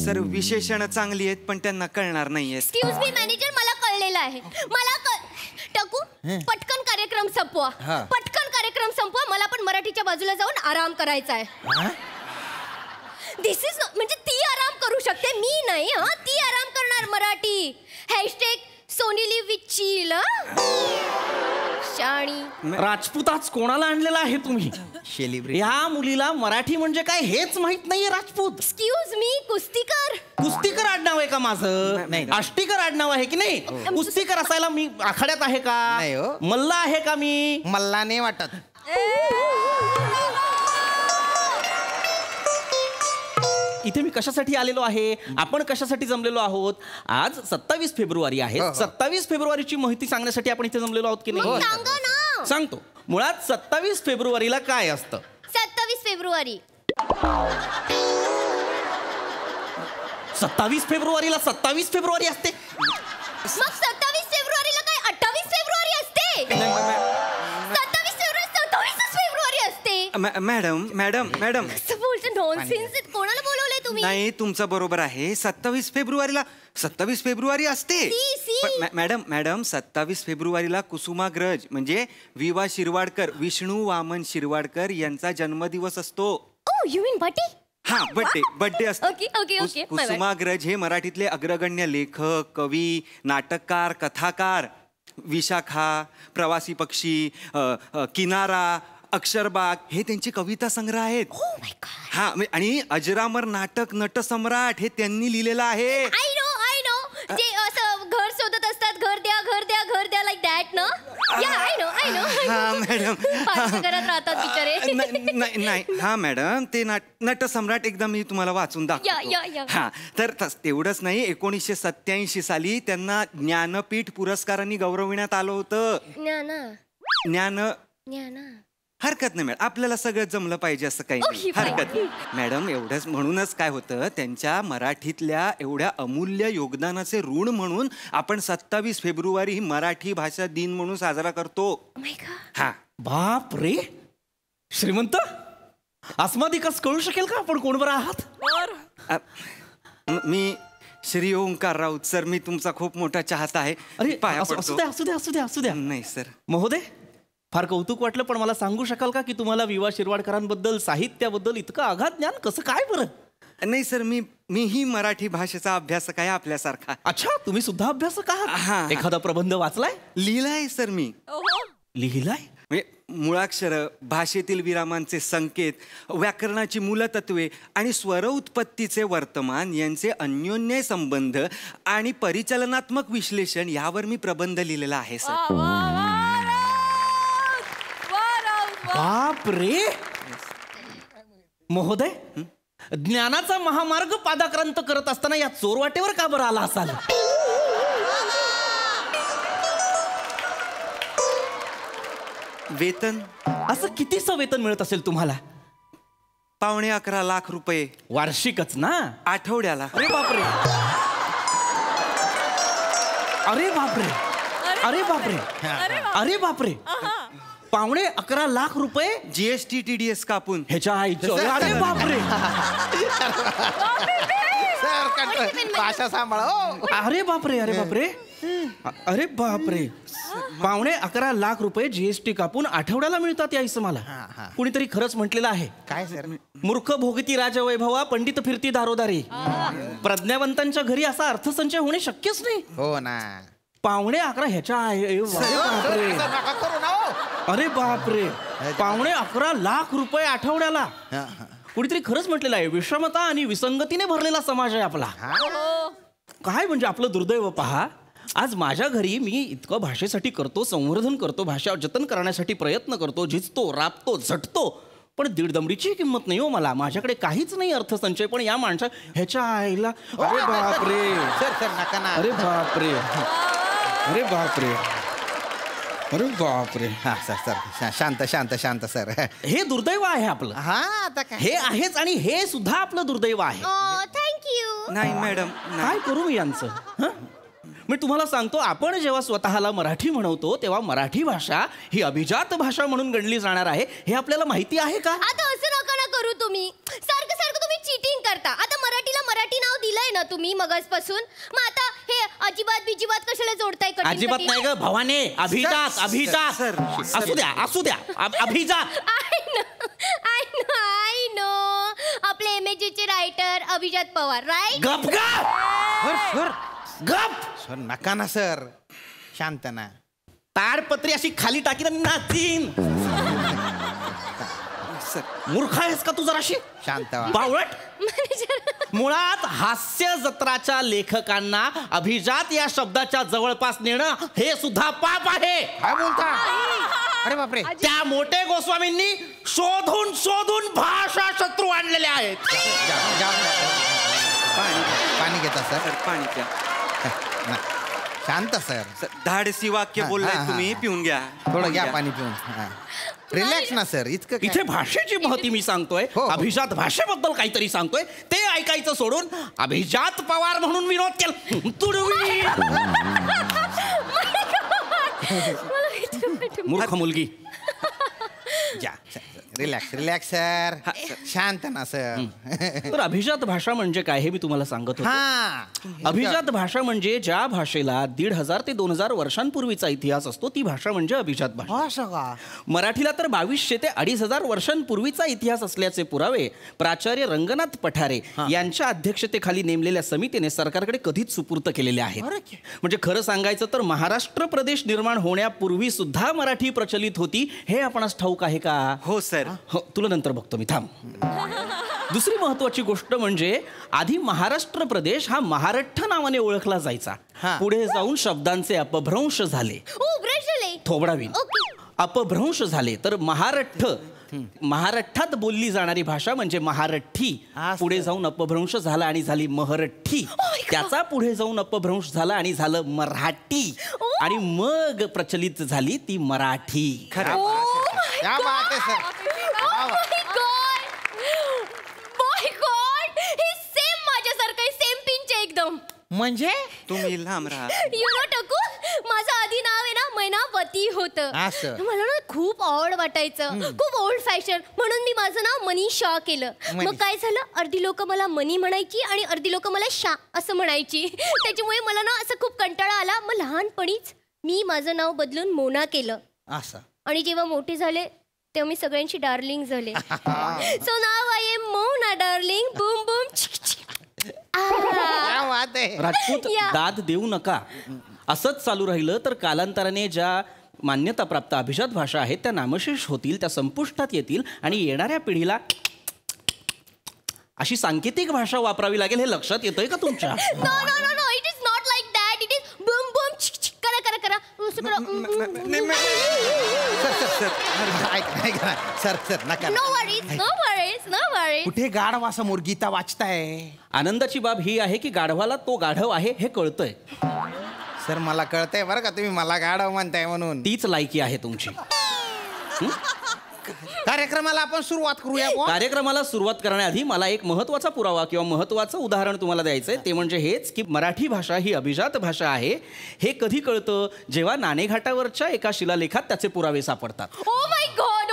सर विशेषण चांगली आहेत पण त्यांना कळणार नाहीये. एक्सक्यूज मी मॅनेजर, मला कळलेलं आहे. मला टाकू पटकन कार्यक्रम संपवा. पटकन कार्यक्रम संपवा. मला पण मराठीच्या बाजूला जाऊन आराम करायचा आहे. दिस इज म्हणजे ती आराम करू शकते, मी नाही. ती आराम करणार Marathi. Hashtag Sonali with chill. Shani Rajput आज कोणाला आणलेला आहे तुम्ही? सेलिब्रिटी. या मुलीला मराठी म्हणजे काय हेच माहित नाहीये. राजपूत. Excuse me, कुस्तीकर. कुस्तीकर आडनाव आहे का माझं? नाही. आष्टीकर आडनाव आहे की नाही? कुस्तीकर असायला मी आखाड्यात आहे का? नाही हो. मल्ला आहे का मी? मला नाही वाटत. इथे मी कशासाठी आलेलो आहे, आपण कशासाठी जमलेलो आहोत? आज 27 फेब्रुवारी आहे. 27 फेब्रुवारीची माहिती सांगण्यासाठी आपण इथे जमलेलो आहोत की नाही? सांगा ना. सांगतो. मुळात 27 फेब्रुवारीला काय असतं? 27 फेब्रुवारी 27 फेब्रुवारीला 27 फेब्रुवारी असते. मग 27 फेब्रुवारीला काय 28 फेब्रुवारी असते? 27 फेब्रुवारी असते. मॅडम असं बोलतो नॉनसेन्स. कोणाला बोलवलंय तुम्ही? नाही तुमचं बरोबर आहे. 27 फेब्रुवारी असते. मॅडम 27 फेब्रुवारीला कुसुमाग्रज म्हणजे विवा शिरवाडकर, विष्णू वामन शिरवाडकर यांचा जन्मदिवस असतो. You mean birthday? हा, बर्थडे असतो. ओके. कुसुमाग्रज हे मराठीतले अग्रगण्य लेखक, कवी, नाटककार, कथाकार. विशाखा, प्रवासी पक्षी, किनारा, अक्षरबाग हे त्यांचे कविता संग्रह आहेत. हा, आणि अजरामर नाटक नटसम्राट हे त्यांनी लिहिलेलं आहे. आय नो जे असं घर शोधत असतात, घर द्या लाईक दॅट ना. या आय नो हा मॅडम, घरात राहतात बिचारे. नाही हा मॅडम, ते नटसम्राट एकदा मी तुम्हाला वाचून दाखवतो. हा, तर तेवढंच नाही, 1987 साली त्यांना ज्ञानपीठ पुरस्कारांनी गौरविण्यात आलं होतं. ज्ञान हरकत नाही मॅडम, आपल्याला सगळं जमलं पाहिजे असं काही नाही. हरकत नाही मॅडम. एवढंच म्हणूनच काय होतं, त्यांच्या मराठीतल्या एवढ्या अमूल्य योगदानाचे ऋण म्हणून आपण 27 फेब्रुवारी ही मराठी भाषा दिन म्हणून साजरा करतो. हा. बाप रे, श्रीमंत अस्मादिकास कळू शकेल का आपण कोण बरं आहात? मी श्री ओंकार राऊत सर, मी तुमचा खूप मोठा चाहता आहे. अरे पाया असू द्या. नाही सर. महोदय, फार कौतुक वाटलं, पण मला सांगू शकाल का की तुम्हाला विवा शिरवाडकरांबद्दल, साहित्याबद्दल इतकं अगाध ज्ञान कसं काय बरं? नाही सर, मीही मराठी भाषेचा अभ्यासक आहे आपल्यासारखा. अच्छा, तुम्ही सुद्धा अभ्यासक आहात? एखादा प्रबंध वाचलाय? लिहिलाय सर मी. लिहिलाय म्हणजे मुळाक्षर, भाषेतील विरामांचे संकेत, व्याकरणाची मूलतत्वे आणि स्वर उत्पत्तीचे वर्तमान यांचे अन्योन्य संबंध आणि परिचलनात्मक विश्लेषण यावर मी प्रबंध लिहिलेला आहे सर. बाप रे. महोदय, ज्ञानाचा महामार्ग पादाक्रांत करत असताना या चोरवाटेवर का बरं आला असाल? वेतन असं कितीचं वेतन मिळत असेल तुम्हाला? 11.25 लाख रुपये वार्षिकच ना? आठवड्याला. अरे बापरे, अरे बापरे, अरे बापरे, अरे बापरे, 11.25 लाख रुपये GST TDS कापून. ह्याच्या आईचं. अरे बापरे, भाषा सांभाळा. अरे बापरे, अरे बापरे, अरे बापरे, 11.25 लाख रुपये GST कापून आठवड्याला मिळतात यायचं मला. कुणीतरी खरंच म्हटलेलं आहे. काय सर? मूर्ख भोगती राजवैभवा, पंडित फिरती दारोदारी. प्रज्ञावंतांच्या घरी असा अर्थसंचय होणे शक्यच नाही. हो ना. 11.25 ह्याच्या बापरे, अरे बापरे, 11.25 लाख रुपये आठवड्याला. कुणीतरी खरंच म्हटलेलं आहे, विषमता आणि विसंगतीने भरलेला समाज आहे आपला. काय म्हणजे आपलं दुर्दैव पहा. आज माझ्या घरी मी इतकं भाषेसाठी करतो, संवर्धन करतो, भाषा जतन करण्यासाठी प्रयत्न करतो, झिजतो, राबतो, झटतो, पण दीड दमडीची किंमत नाही हो मला. माझ्याकडे काहीच नाही अर्थसंचय, पण या माणसा ह्याच्या आईला. अरे बापरे, सर नका ना. अरे बापरे, अरे बापरे, अरे बापरे. हा सर सर शांत शांत शांत सर. हे दुर्दैव आहे आपलं. हा आता काय हे आहेच, आणि हे सुद्धा आपलं दुर्दैव आहे. थँक्यू. नाही मॅडम, काय करू मी यांचं? हं? मी तुम्हाला सांगतो, आपण जेव्हा स्वतःला मराठी म्हणवतो तेव्हा मराठी भाषा ही अभिजात भाषा म्हणून गणली जाणार आहे. हे आपल्याला माहिती आहे का? आता असं नका ना करू तुम्ही. सारखं सारखं तुम्ही चीटिंग करता. आता मराठीला मराठी नाव दिलंय ना तुम्ही मगासपासून, मग आता हे अजिबात बिजिबात कशाला जोडताय? अजिबात नाही ग भवाने, अभिजात, अभिजात. असू द्या, असू द्या, अभिजात. आय नो आपले MAG चे रायटर अभिजात पवार, राईट? गप गप गप. सर नका ना सर, शांत ना. ताडपत्री अशी खाली टाकी नाचीन. मूर्ख आहेस का तू जराशी? शांत बावळट. मुळात हास्य जत्राच्या लेखकांना अभिजात या शब्दाच्या जवळपास नेणं हे सुद्धा पाप आहे. काय बोलता? अरे बापरे. त्या मोठे गोस्वामींनी शोधून शोधून भाषा शत्रू आणलेले आहेत. पाणी घेता सर? पाणी घ्या. शांत सर. धाडसी वाक्य बोललाय तुम्ही, पिऊन घ्या. थोडं घ्या पाणी पिऊन. रिलॅक्स ना सर. इतकं इथे भाषेची महती मी सांगतोय, अभिजात भाषेबद्दल काहीतरी सांगतोय, ते ऐकायचं सोडून अभिजात पवार म्हणून विनोद केला. तुडवी मूर्ख मुलगी. Relax relax sir. शांत ना सर. तर अभिजात भाषा म्हणजे काय हे मी तुम्हाला सांगत होतो. अभिजात भाषा म्हणजे ज्या भाषेला 1500 ते 2000 वर्षांपूर्वीचा इतिहास असतो, ती भाषा म्हणजे अभिजात भाषा. मराठीला तर 2200 ते 2500 वर्षांपूर्वीचा इतिहास असल्याचे पुरावे प्राचार्य रंगनाथ पठारे यांच्या अध्यक्षतेखाली नेमलेल्या समितीने सरकारकडे कधीच सुपूर्त केलेले आहेत. म्हणजे खरं सांगायचं तर महाराष्ट्र प्रदेश निर्माण होण्यापूर्वी सुद्धा मराठी प्रचलित होती. हे आपणास ठाऊक आहे का? हो सर. हो, तुला नंतर बघतो मी, थांब. दुसरी महत्वाची गोष्ट म्हणजे आधी महाराष्ट्र प्रदेश हा महारठ्ठ नावाने ओळखला जायचा. पुढे जाऊन शब्दांचे अपभ्रंश झाले. थोबडावीन. अपभ्रंश झाले तर महारठ्ठ, महाराष्ट्रात बोलली जाणारी भाषा म्हणजे महारठ्ठी. पुढे जाऊन अपभ्रंश झाला आणि झाली महरठ्ठी. त्याचा पुढे जाऊन अपभ्रंश झाला आणि झालं मराठी, आणि मग प्रचलित झाली ती मराठी. क्या बात आहे सर. सेम माझ्यासारखं, सेम पिंच एकदम. म्हणजे तुम्ही लांब राहा. यू नो टकू, माझं आधी नाव आहे ना मैनावती होतं. मला ना खूप ऑड वाटायचं, खूप ओल्ड फॅशन, म्हणून मी माझं नाव मनीषा केलं. मग काय झालं, अर्धी लोक मला मनी म्हणायची आणि अर्धी लोक मला शा असं म्हणायची. त्याच्यामुळे मला ना असं खूप कंटाळा आला. मग लहानपणीच मी माझं नाव बदलून मोना केलं. असं. आणि जेव्हा मोठे झाले तेव्हा मी सगळ्यांची डार्लिंग झाले. सो नाव I am Mona darling. Boom boom. Rajput, दाद देऊ नका. असंच चालू राहिलं तर कालांतराने ज्या मान्यताप्राप्त अभिजात भाषा आहेत त्या नामशेष होतील, त्या संपुष्टात येतील, आणि येणाऱ्या पिढीला अशी सांकेतिक भाषा वापरावी लागेल. हे लक्षात येतंय का तुमच्या? No, it is not like that. It is boom boom. करा करा करा. सर सर नका no worries no worries no worries. कुठे गाढवासमोर गीता वाचताय? आनंदाची बाब ही आहे की गाढवाला तो गाढव आहे हे कळतंय. सर मला कळतंय बरं का तुम्ही मला गाढव म्हणताय म्हणून. तीच लायकी आहे तुमची. कार्यक्रमाला आपण सुरुवात करूया बुवा. कार्यक्रमाला सुरुवात करण्याआधी मला एक महत्वाचा पुरावा किंवा महत्वाचं उदाहरण तुम्हाला द्यायचंय. ते म्हणजे हेच की मराठी भाषा ही अभिजात भाषा आहे. हे कधी कळतं जेव्हा नाणेघाटावरच्या एका शिलालेखात त्याचे पुरावे सापडतात. Oh my God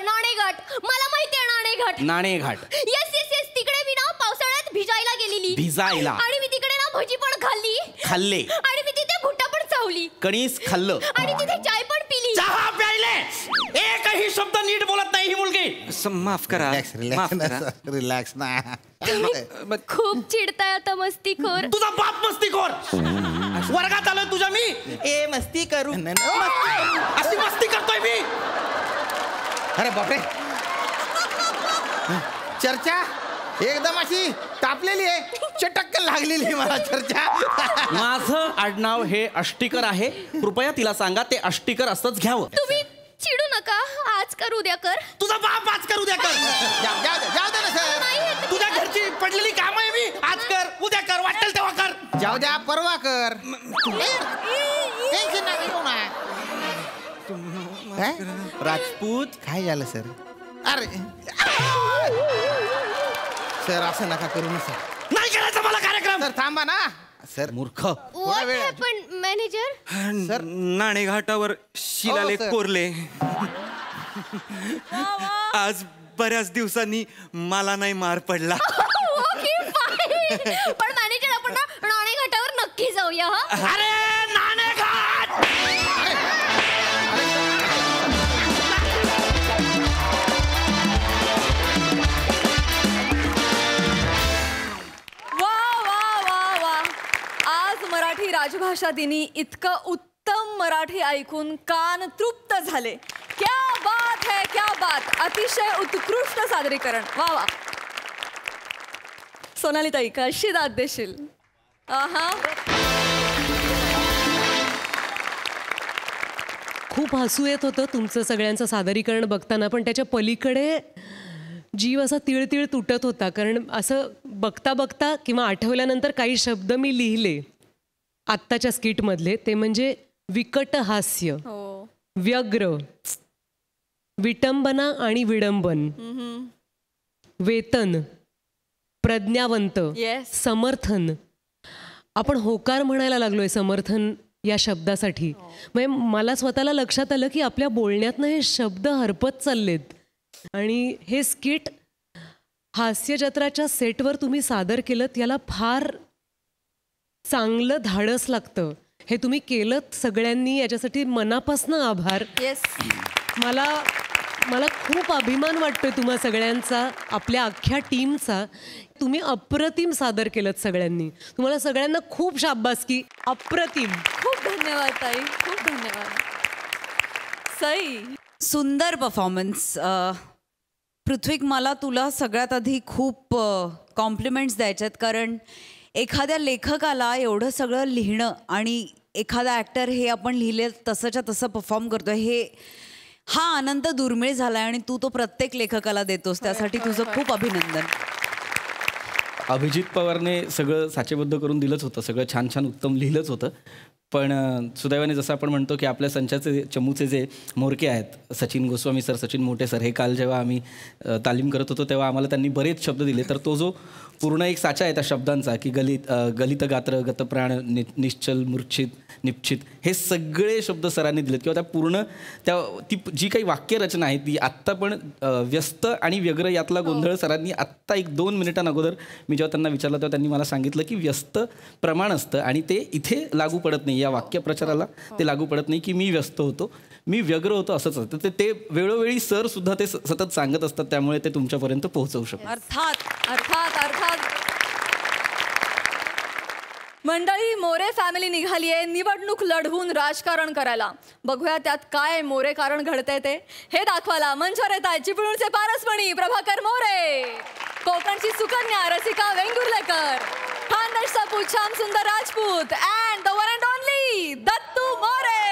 Naneghat. मला माहिती आहे Naneghat. Naneghat. Yes yes yes. तिकडे मी ना पावसाळ्यात भिजायला गेलेली. भिजायला. आणि मी तिकडे ना भजी पण खाल्ली. खाल्ले. आणि मी तिथे भुट्टा पण चावली. कणीस खाल्लं. आणि तिथे चाय पण पिली. चहा प्यायले. एकही शब्द नीट बोलत नाही ही मुलगी. माफ करा. माफ करा. रिलॅक्स ना. तुम्ही खूप चिडताय आता मस्तीखोर. तुझा बाप मस्तीखोर. वर्गात आलोय तुझ्या मी. ए मस्ती करू. अशी मस्ती करतोय मी. अरे बापरे. चर्चा एकदम अशी तापलेली आहे. चटक्क लागलेली मला चर्चा. माझं आडनाव हे अष्टीकर आहे. कृपया तिला सांगा ते अष्टीकर असंच घ्यावं. तुम्ही चिडू नका. आज कर उद्या कर. तुझा बाप आज कर उद्या कर. जाऊ दे ना सर. तुझ्या घरची पडलेली काम आहे मी. आज कर उद्या कर वाटेल तेव्हा कर. जाऊ द्या परवा कर. टेन्शन नाही घेऊ ना. राजपूत. काय झालं सर? अरे सर असं नका करू ना सर. नाही करायचा मला कार्यक्रम. सर थांबा ना सर. मूर्ख. What happened, manager? सर नाणेघाटावर शिलालेख सर. कोरले. आज बऱ्याच दिवसांनी मला नाही मार पडला. Okay, fine. पण मॅनेजर आपण ना नाणेघाटावर नक्की जाऊया. हा अरे नाणेघाट. वा वा वा वा. आज मराठी राजभाषा दिनी इतकं उत्तम मराठी ऐकून कान तृप्त झाले. क्या बात है क्या बात. अतिशय उत्कृष्ट सादरीकरण. वा वा. सोनाली ताई कशी दाद देशील? आहा. खूप हसू येत होतं तुमचं सगळ्यांचं सादरीकरण बघताना, पण त्याच्या पलीकडे जीव असा तिळतिळ तुटत होता. कारण असं बघता बघता किंवा आठवल्यानंतर काही शब्द मी लिहिले आत्ताच्या स्किटमधले. ते म्हणजे विकट हास्य, व्यग्र, विटंबना आणि विडंबन, वेतन, प्रज्ञावंत, समर्थन. आपण होकार म्हणायला लागलोय समर्थन या शब्दासाठी. म्हणजे मला स्वतःला लक्षात आलं की आपल्या बोलण्यातनं हे शब्द हरपत चाललेत. आणि हे स्किट हास्यजत्राच्या सेटवर तुम्ही सादर केलंत, याला फार चांगलं धाडस लागतं. हे तुम्ही केलंत सगळ्यांनी, याच्यासाठी मनापासून आभार. मला खूप अभिमान वाटतोय तुम्हा सगळ्यांचा, आपल्या अख्ख्या टीमचा. तुम्ही अप्रतिम सादर केलंत सगळ्यांनी. तुम्हाला सगळ्यांना खूप शाबासकी. अप्रतिम. खूप धन्यवाद ताई. खूप धन्यवाद. सई सुंदर परफॉर्मन्स. पृथ्वीक मला तुला सगळ्यात आधी खूप कॉम्प्लिमेंट्स द्यायच्यात. कारण एखाद्या लेखकाला एवढं सगळं लिहिणं आणि एखादा ॲक्टर हे आपण लिहिले तसंच्या तसं परफॉर्म करतोय, हा आनंद दुर्मिळ झाला आणि तू तो प्रत्येक लेखकाला देतोस. त्यासाठी तुझं खूप अभिनंदन. अभिजित पवारने सगळं साचेबद्ध करून दिलंच होतं. सगळं छान छान उत्तम लिहिलंच होतं. पण सुदैवाने जसं आपण म्हणतो की आपल्या संचाचे चमूचे जे म्होरके आहेत, सचिन गोस्वामी सर, सचिन मोठे सर, हे काल जेव्हा आम्ही तालीम करत होतो तेव्हा आम्हाला त्यांनी बरेच शब्द दिले. तर तो जो पूर्ण एक साचा आहे त्या शब्दांचा की गलित गात्र, गतप्राण, निश्चल, मूर्छित, निश्चित, हे सगळे शब्द सरांनी दिलेत. किंवा त्या पूर्ण ती जी काही वाक्यरचना आहे ती आत्ता पण व्यस्त आणि व्यग्र यातला गोंधळ सरांनी आत्ता 1-2 मिनिटांअगोदर मी जेव्हा त्यांना विचारलं तेव्हा त्यांनी मला सांगितलं की व्यस्त प्रमाण असतं आणि ते इथे लागू पडत नाही, या वाक्यप्रचाराला ते लागू पडत नाही की मी व्यस्त होतो, मी व्यग्र होतो असंच असतं. ते वेळोवेळी सर सुद्धा ते सतत सांगत असतात. त्यामुळे ते तुमच्यापर्यंत पोहोचवू शकतात. अर्थात अर्थात अर्थात. मंडळी, मोरे फॅमिली निघाली आहे निवडणूक लढवून राजकारण करायला. बघूया त्यात काय मोरे कारण घडतंय ते. हे दाखवायला मंचावर येत आहेत चिपळूणचे पारसमणी प्रभाकर मोरे, कोकणची सुकन्या रसिका वेंगुर्लेकर, खानदेशचा पूत Shyamsundar Rajput and the one and only Dattu More.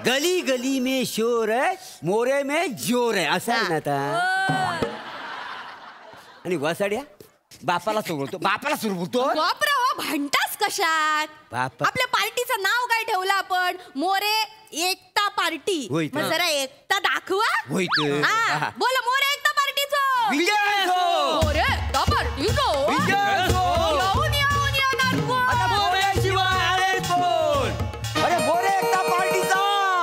गली गली में शोर है मोरे में जोर आहे असं आहे ना आता. आणि वसाड्या बापाला सुरवतो बापराव भांडतास कशात? बापा. आपल्या पार्टीचं नाव काय ठेवलं आपण? मोरे एकता पार्टी. होय तर. मग जरा एकता दाखवा. होय तर. हा, बोला मोरे एकता पार्टीचं. विजय असो. मोरे एकता पार्टीचं. विजय असो. येऊन येणार कोण? आता मोऱ्याशिवाय आहे कोण? अरे मोरे एकता पार्टीचा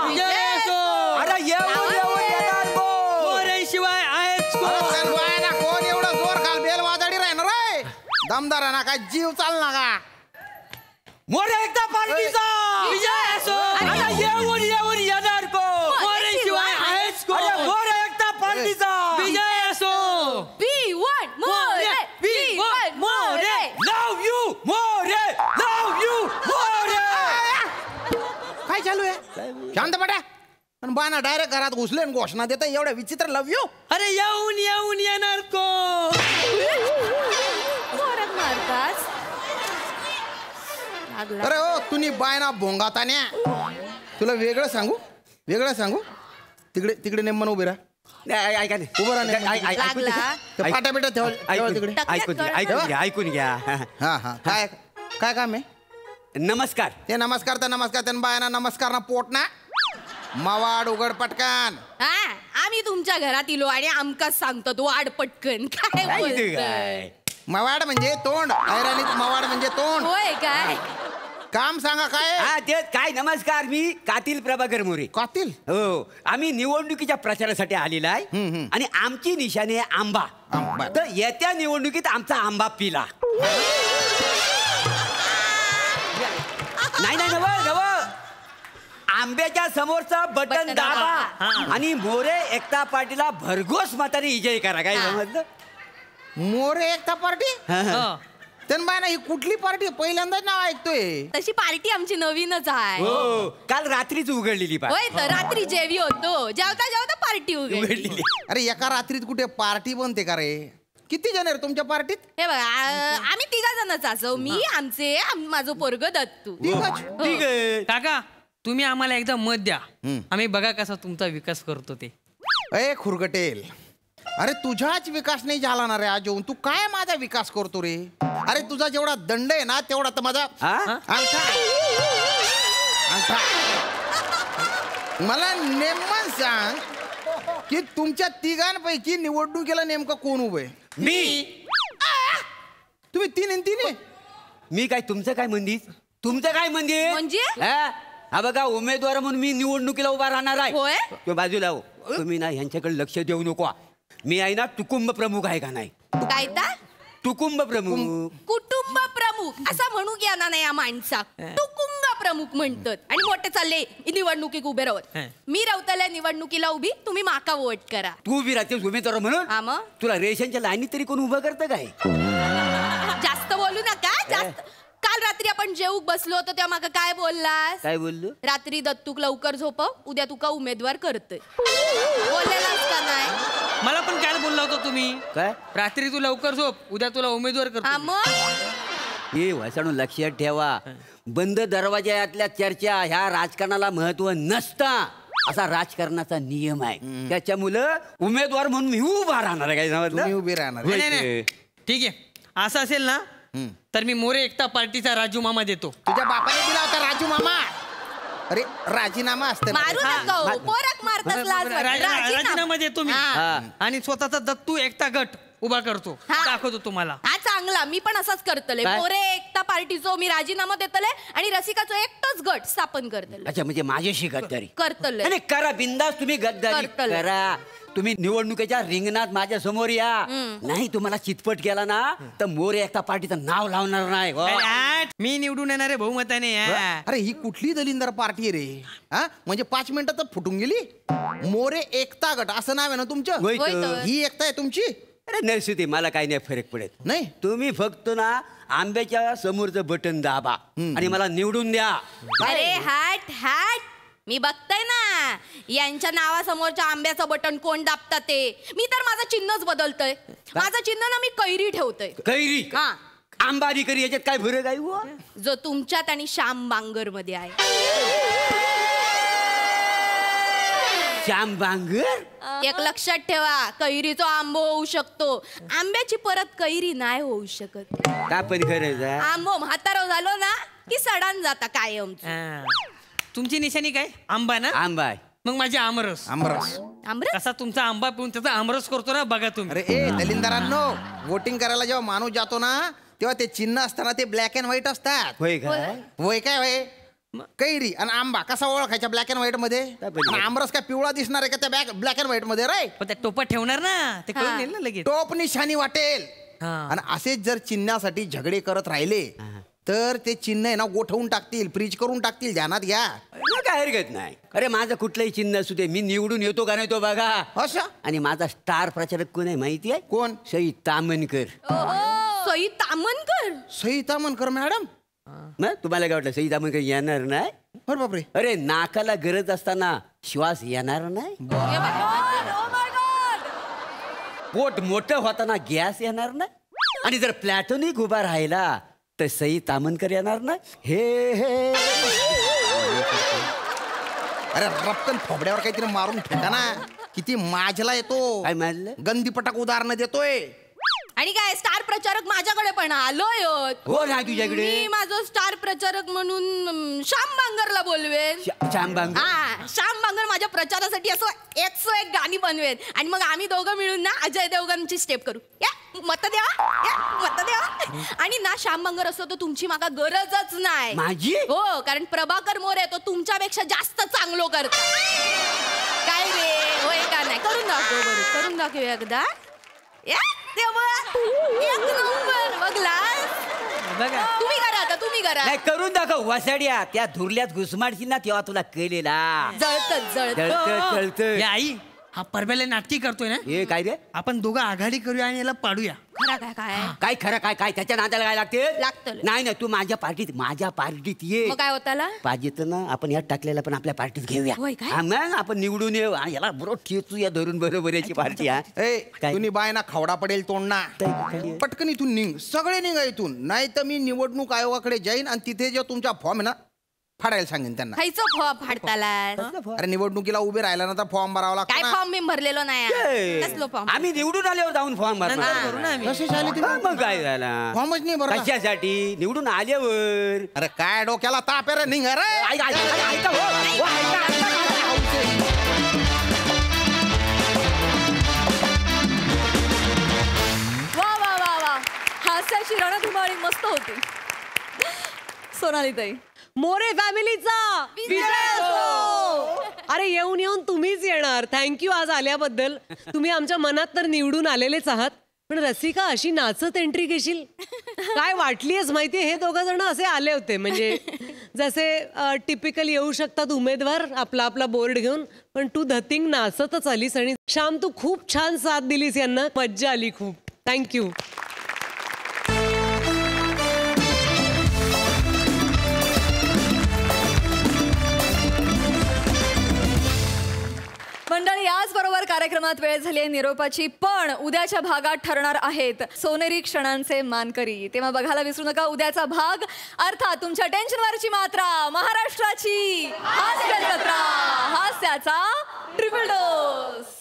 विजय असो. अरे येऊन येणार कोण? मोऱ्याशिवाय आहेच कोण एवढं जोर घाल बेल वाजाडी राहणार रे. दमदार आहे ना काय जीव चालणार का? मोरे एकता पार्टीचा विजय असो. अरे येऊन येणार कोण? मोऱ्याशिवाय आहेच कोण? अरे मोरे एकता पार्टीचा विजय असो. P1 More. P1 More. Love you More love you More. काय चालू आहे? शांत पडा. पण बाना डायरेक्ट घरात घुसले आणि घोषणा देता एवढ्या विचित्र लव यू. अरे येऊन येणार कोण? जोरात मारतास. अरे हो तुम्ही बायना भोंगातान्या. तुला वेगळं सांगू तिकडे तिकडे नेमन उभे राहा. नाही, ऐका नाही. उभं राहा नेमन. लागला. ते पाट्या बिट्या ठेवा तिकडे. ऐकून घ्या. हा काय काय काम आहे? नमस्कार. ते नमस्कार त्यांना बायना नमस्कार ना पोट ना मवाड उघड पटकन. हा, आम्ही तुमच्या घरात इलो आणि आमकाच सांगतो तू वाढ पटकन. काय बोलतोय? मवाड म्हणजे तोंड. ऐराणीत मवाड म्हणजे तोंड. होय काय? काम सांगा काय? हा तेच काय. नमस्कार, मी कातील प्रभाकर मोरे. कातील? हो, आम्ही निवडणुकीच्या प्रचारासाठी आलेला आहे आणि आमची निशाणी आहे आंबा. तर येत्या निवडणुकीत आमचा आंबा पिला. नाही नव आंब्याच्या समोरचं बटन दाबा आणि मोरे एकता पार्टीला भरघोस मताने विजय करा. काय समजलं? मोरे एकता पार्टी. त्यांना बायना ही कुठली पार्टी? पहिल्यांदाच नाव ऐकतोय. तशी पार्टी आमची नवीनच आहे. हो, काल रात्रीच उघडलेली होय तर रात्री जेवी होतो. जेवता पार्टी उघडलेली. अरे एका रात्रीत कुठे पार्टी बनते का रे? किती जण आहे तुमच्या पार्टीत? हे बघा आम्ही 3 जणच असो. मी माझं पोरग दत्तू. ठीक आहे. काका तुम्ही आम्हाला एकदा मत द्या. आम्ही बघा कसा तुमचा विकास करतो ते. ए खुरगटेल, अरे तुझाच विकास नाही झाला ना रे आजून. तू काय माझा विकास करतो रे? अरे तुझा जेवढा दंड आहे ना तेवढा तर माझा अंगठा. मला नेमन सांग की तुमच्या तिघांपैकी निवडणुकीला नेमकं कोण उभे? मी. तुम्ही 3 आहे. मी काय तुमचं काय मंदिर म्हणजे? हा बघा, उमेदवार म्हणून मी निवडणुकीला उभा राहणार होय? आहे. तो बाजूला हो. तुम्ही ना ह्यांच्याकडे लक्ष देऊ नको. मी आहे ना टुकुंब प्रमुख आहे का नाही? काय टुकुंब प्रमुख. कुटुंब प्रमुख असं म्हणू घ्या ना या माणसा. टुकुंब प्रमुख म्हणतात आणि मोठे चालले निवडणुकीत उभे राहत. मी रावतल्या निवडणुकीला उभी. तुम्ही माका वोट करा. तू उभी राहतेस उमेदवार म्हणून? हा मग तुला रेशनच्या लाईनीत तरी कोण उभं करतं काय? जास्त बोलू नका. जास्त. काल रात्री आपण जेवूक बसलो होतो तेव्हा माका काय बोललास? काय बोललो? रात्री दत्तूक लवकर झोपव, उद्या तुका उमेदवार करतोय बोललेलास का नाही? मला पण काय बोलला होता तुम्ही? काय? रात्री तू लवकर झोप, उद्या तुला उमेदवार हा करतो. मग हे वासणू लक्षात ठेवा. बंद दरवाज्यातल्या चर्चा ह्या राजकारणाला महत्व नसता असा राजकारणाचा नियम आहे. त्याच्यामुळं उमेदवार म्हणून मी उभा राहणार आहे. काय समजलं? उभी राहणार. नाही, नाही. ठीक आहे, असं असेल ना तर मी मोरे एकता पार्टीचा राजू मामा देतो. तुझ्या बापाने दिला होता राजू मामा. अरे राजीनामा असते. मारू नका हो. पोरक मारतास लाज वाटते. राजीनामा देतो मी हा. आणि स्वतःचा दत्तू एकता गट उभा करतो. हा. दाखवतो तुम्हाला. हा चांगला. मी पण असाच करतले. काय? मोरे एकता पार्टीचो मी राजीनामा देतले आणि रसिकाचो एकटोच गट स्थापन करतले. अच्छा, म्हणजे माझ्याशी गद्दारी करतले. नाही, करा बिंदास. तुम्ही गद्दारी करतले. करा. तुम्ही निवडणुकीच्या रिंगणात माझ्या समोर या. नाही तुम्हाला चितपट केला ना तर मोरे एकता पार्टीचं नाव लावणार नाही. हो. मी निवडून येणारे बहुमताने. अरे ही कुठली दलिंदर पार्टी आहे रे? हा म्हणजे 5 मिनिटात फुटून गेली. मोरे एकता गट असं नाव आहे ना तुमचं? होय तर. ही एकता आहे तुमची? अरे नरसुती, मला काही नाही फरक पडत. नाही, तुम्ही फक्त ना आंब्याच्या समोरचं बटन दाबा आणि मला निवडून द्या. अरे हॅट हॅट. मी बघताय ना यांच्या नावासमोरच्या आंब्याचं बटन कोण दाबतात ते. मी तर माझं चिन्हच बदलतय. माझं चिन्ह ना मी कैरी ठेवतोय. कैरी? हा. आंबा आणि कैरी याच्यात काय फरक आहे? जो तुमच्यात आणि श्याम बांगर मध्ये आहे. श्याम बांगर एक लक्षात ठेवा, कैरीचा आंबो होऊ शकतो, आंब्याची परत कैरी नाही होऊ शकत. का पण करायचं आंबो म्हातारा झालो ना की सडान जाता कायम. तुमची निशाणी काय? आंबा ना? आंबा आहे. मग माझी आमरस. आमरस. आमरस कसा तुमचा आंबा पिऊन त्याचा आमरस करतो ना, बघा तुम्ही. अरे ए दलिंदरांनो, वोटिंग करायला जेव्हा माणूस जातो ना तेव्हा ते चिन्ह असताना ते ब्लॅक अँड व्हाईट असतात. होय का? होय काय होय? कैरी आणि आंबा कसा ओळखायचा ब्लॅक अँड व्हाईट मध्ये? आणि आमरस काय पिवळा दिसणार आहे का त्या ब्लॅक अँड व्हाईट मध्ये? राईट. पण त्या टोपात ठेवणार ना, ते कळून येईल ना लगेच. टोप निशाणी वाटेल. आणि असेच जर चिन्हासाठी झगडे करत राहिले तर ते चिन्ह आहे ना गोठवून टाकतील, फ्रीज करून टाकतील. ध्यानात घ्या. काय हरकत नाही. अरे माझं कुठलंही चिन्ह असू दे, मी निवडून येतो का नाही तो बघा. अशा. आणि माझा स्टार प्रचारक कोण आहे माहिती आहे? कोण? सई तामनकर. सई तामनकर. सई तामनकर मॅडम? ना तुम्हाला काय वाटलं सई तामनकर येणार नाही? अरे बापरे. अरे नाकाला गरज असताना श्वास येणार नाही? पोट मोठं होताना गॅस येणार नाही? आणि जर प्लॅटॉनिक उभा राहिला तर सई तामनकर येणार ना? हे हे अरे रपकन फोबड्यावर काहीतरी मारून फेका ना. किती माजला येतो. काय माजलं? गंदीपटाक उदाहरण देतोय. आणि काय स्टार प्रचारक माझ्याकडे पण आलोय. हो ना तुझ्याकडे. मी माझं स्टार प्रचारक म्हणून श्याम बांगरला बोलवेन. श्याम बांगर. हा, श्याम बांगर माझ्या प्रचारासाठी असं 101 गाणी बनवेन आणि मग आम्ही दोघं मिळून ना अजय देवगणची स्टेप करू. या मत द्या, या मत द्या. आणि ना श्याम बांगर असतो तर तुमची मागा गरजच नाही. माझी? हो, कारण प्रभाकर मोरे तो तुमच्यापेक्षा जास्त चांगलो करतो. काय रे, होय का नाही? करून दाखव बरं, करून दाखव एकदा. या एक नंबर. बघला तुम्ही करा, आता तुम्ही करा. नाही करून दाखव वसाड्या. त्या धुरल्यात घुसमाडशील ना तेव्हा तुला कळलेला. जळत जळत. या आई, हा परब्याला नाटकी करतोय ना. हे काय रे? आपण दोघं आघाडी करूया आणि याला पाडूया. खरा काय काय काय खरं काय काय त्याच्या नात्याला काय लागते? लागतं. नाही नाही तू माझ्या पार्टीत ये. मग काय होताला? पाहिजे तर ना आपण यात टाकलेला पण आपल्या पार्टीत घेऊया. होय काय? हा, मग आपण निवडून येऊ. हा, याला बरोबर ठेचू या धरून बरोबर याची पार्टी. हा ए काय? तुम्ही बाय ना खवडा पडेल तोंडना. पटकन इथून निघ. सगळे निघा इथून. नाही तर मी निवडणूक आयोगाकडे जाईन आणि तिथे जो तुमचा फॉर्म आहे ना फाडायला सांगेन त्यांना. खायचं फॉर्म फाडताला. अरे निवडणुकीला उभे राहिला ना तर फॉर्म भरावा लागतो काय ना. फॉर्म मी भरलेलो नाही. कसलो फॉर्म? आम्ही निवडून आल्यावर जाऊन फॉर्म करू ना आम्ही. कशी झाली तुम्ही? मग काय झाला? फॉर्मच नाही भरला. कशासाठी? निवडून आल्यावर. अरे काय डोक्याला ताप आहे रे. निघ रे. ऐका, ऐका, ऐका, हो, हो, ऐका. वा वा वा वा, हास्याची रणधुमाळी मस्त होती. सोनालीताई, मोरे फॅमिलीचा विजय असो. अरे येऊन येऊन तुम्हीच येणार. थँक्यू आज आल्याबद्दल. तुम्ही आमच्या मनात तर निवडून आलेलेच आहात. पण रसिका अशी नाचत एंट्री घेशील काय वाटलीच माहितीये? हे दोघं जण असे आले होते म्हणजे जसे टिपिकल येऊ शकतात उमेदवार आपला आपला बोर्ड घेऊन, पण तू धतिंग नाचतच आलीस. आणि श्याम तू खूप छान साथ दिलीस यांना. मज्जा आली खूप. थँक्यू. मंडळी, याचबरोबर कार्यक्रमात वेळ झाली आहे निरोपाची. पण उद्याच्या भागात ठरणार आहेत सोनेरी क्षणांचे मानकरी. तेव्हा बघायला विसरू नका उद्याचा भाग. अर्थात तुमच्या टेन्शनवरची मात्रा, महाराष्ट्राची हास्य जत्रा, हास्याचा ट्रिपल डोस.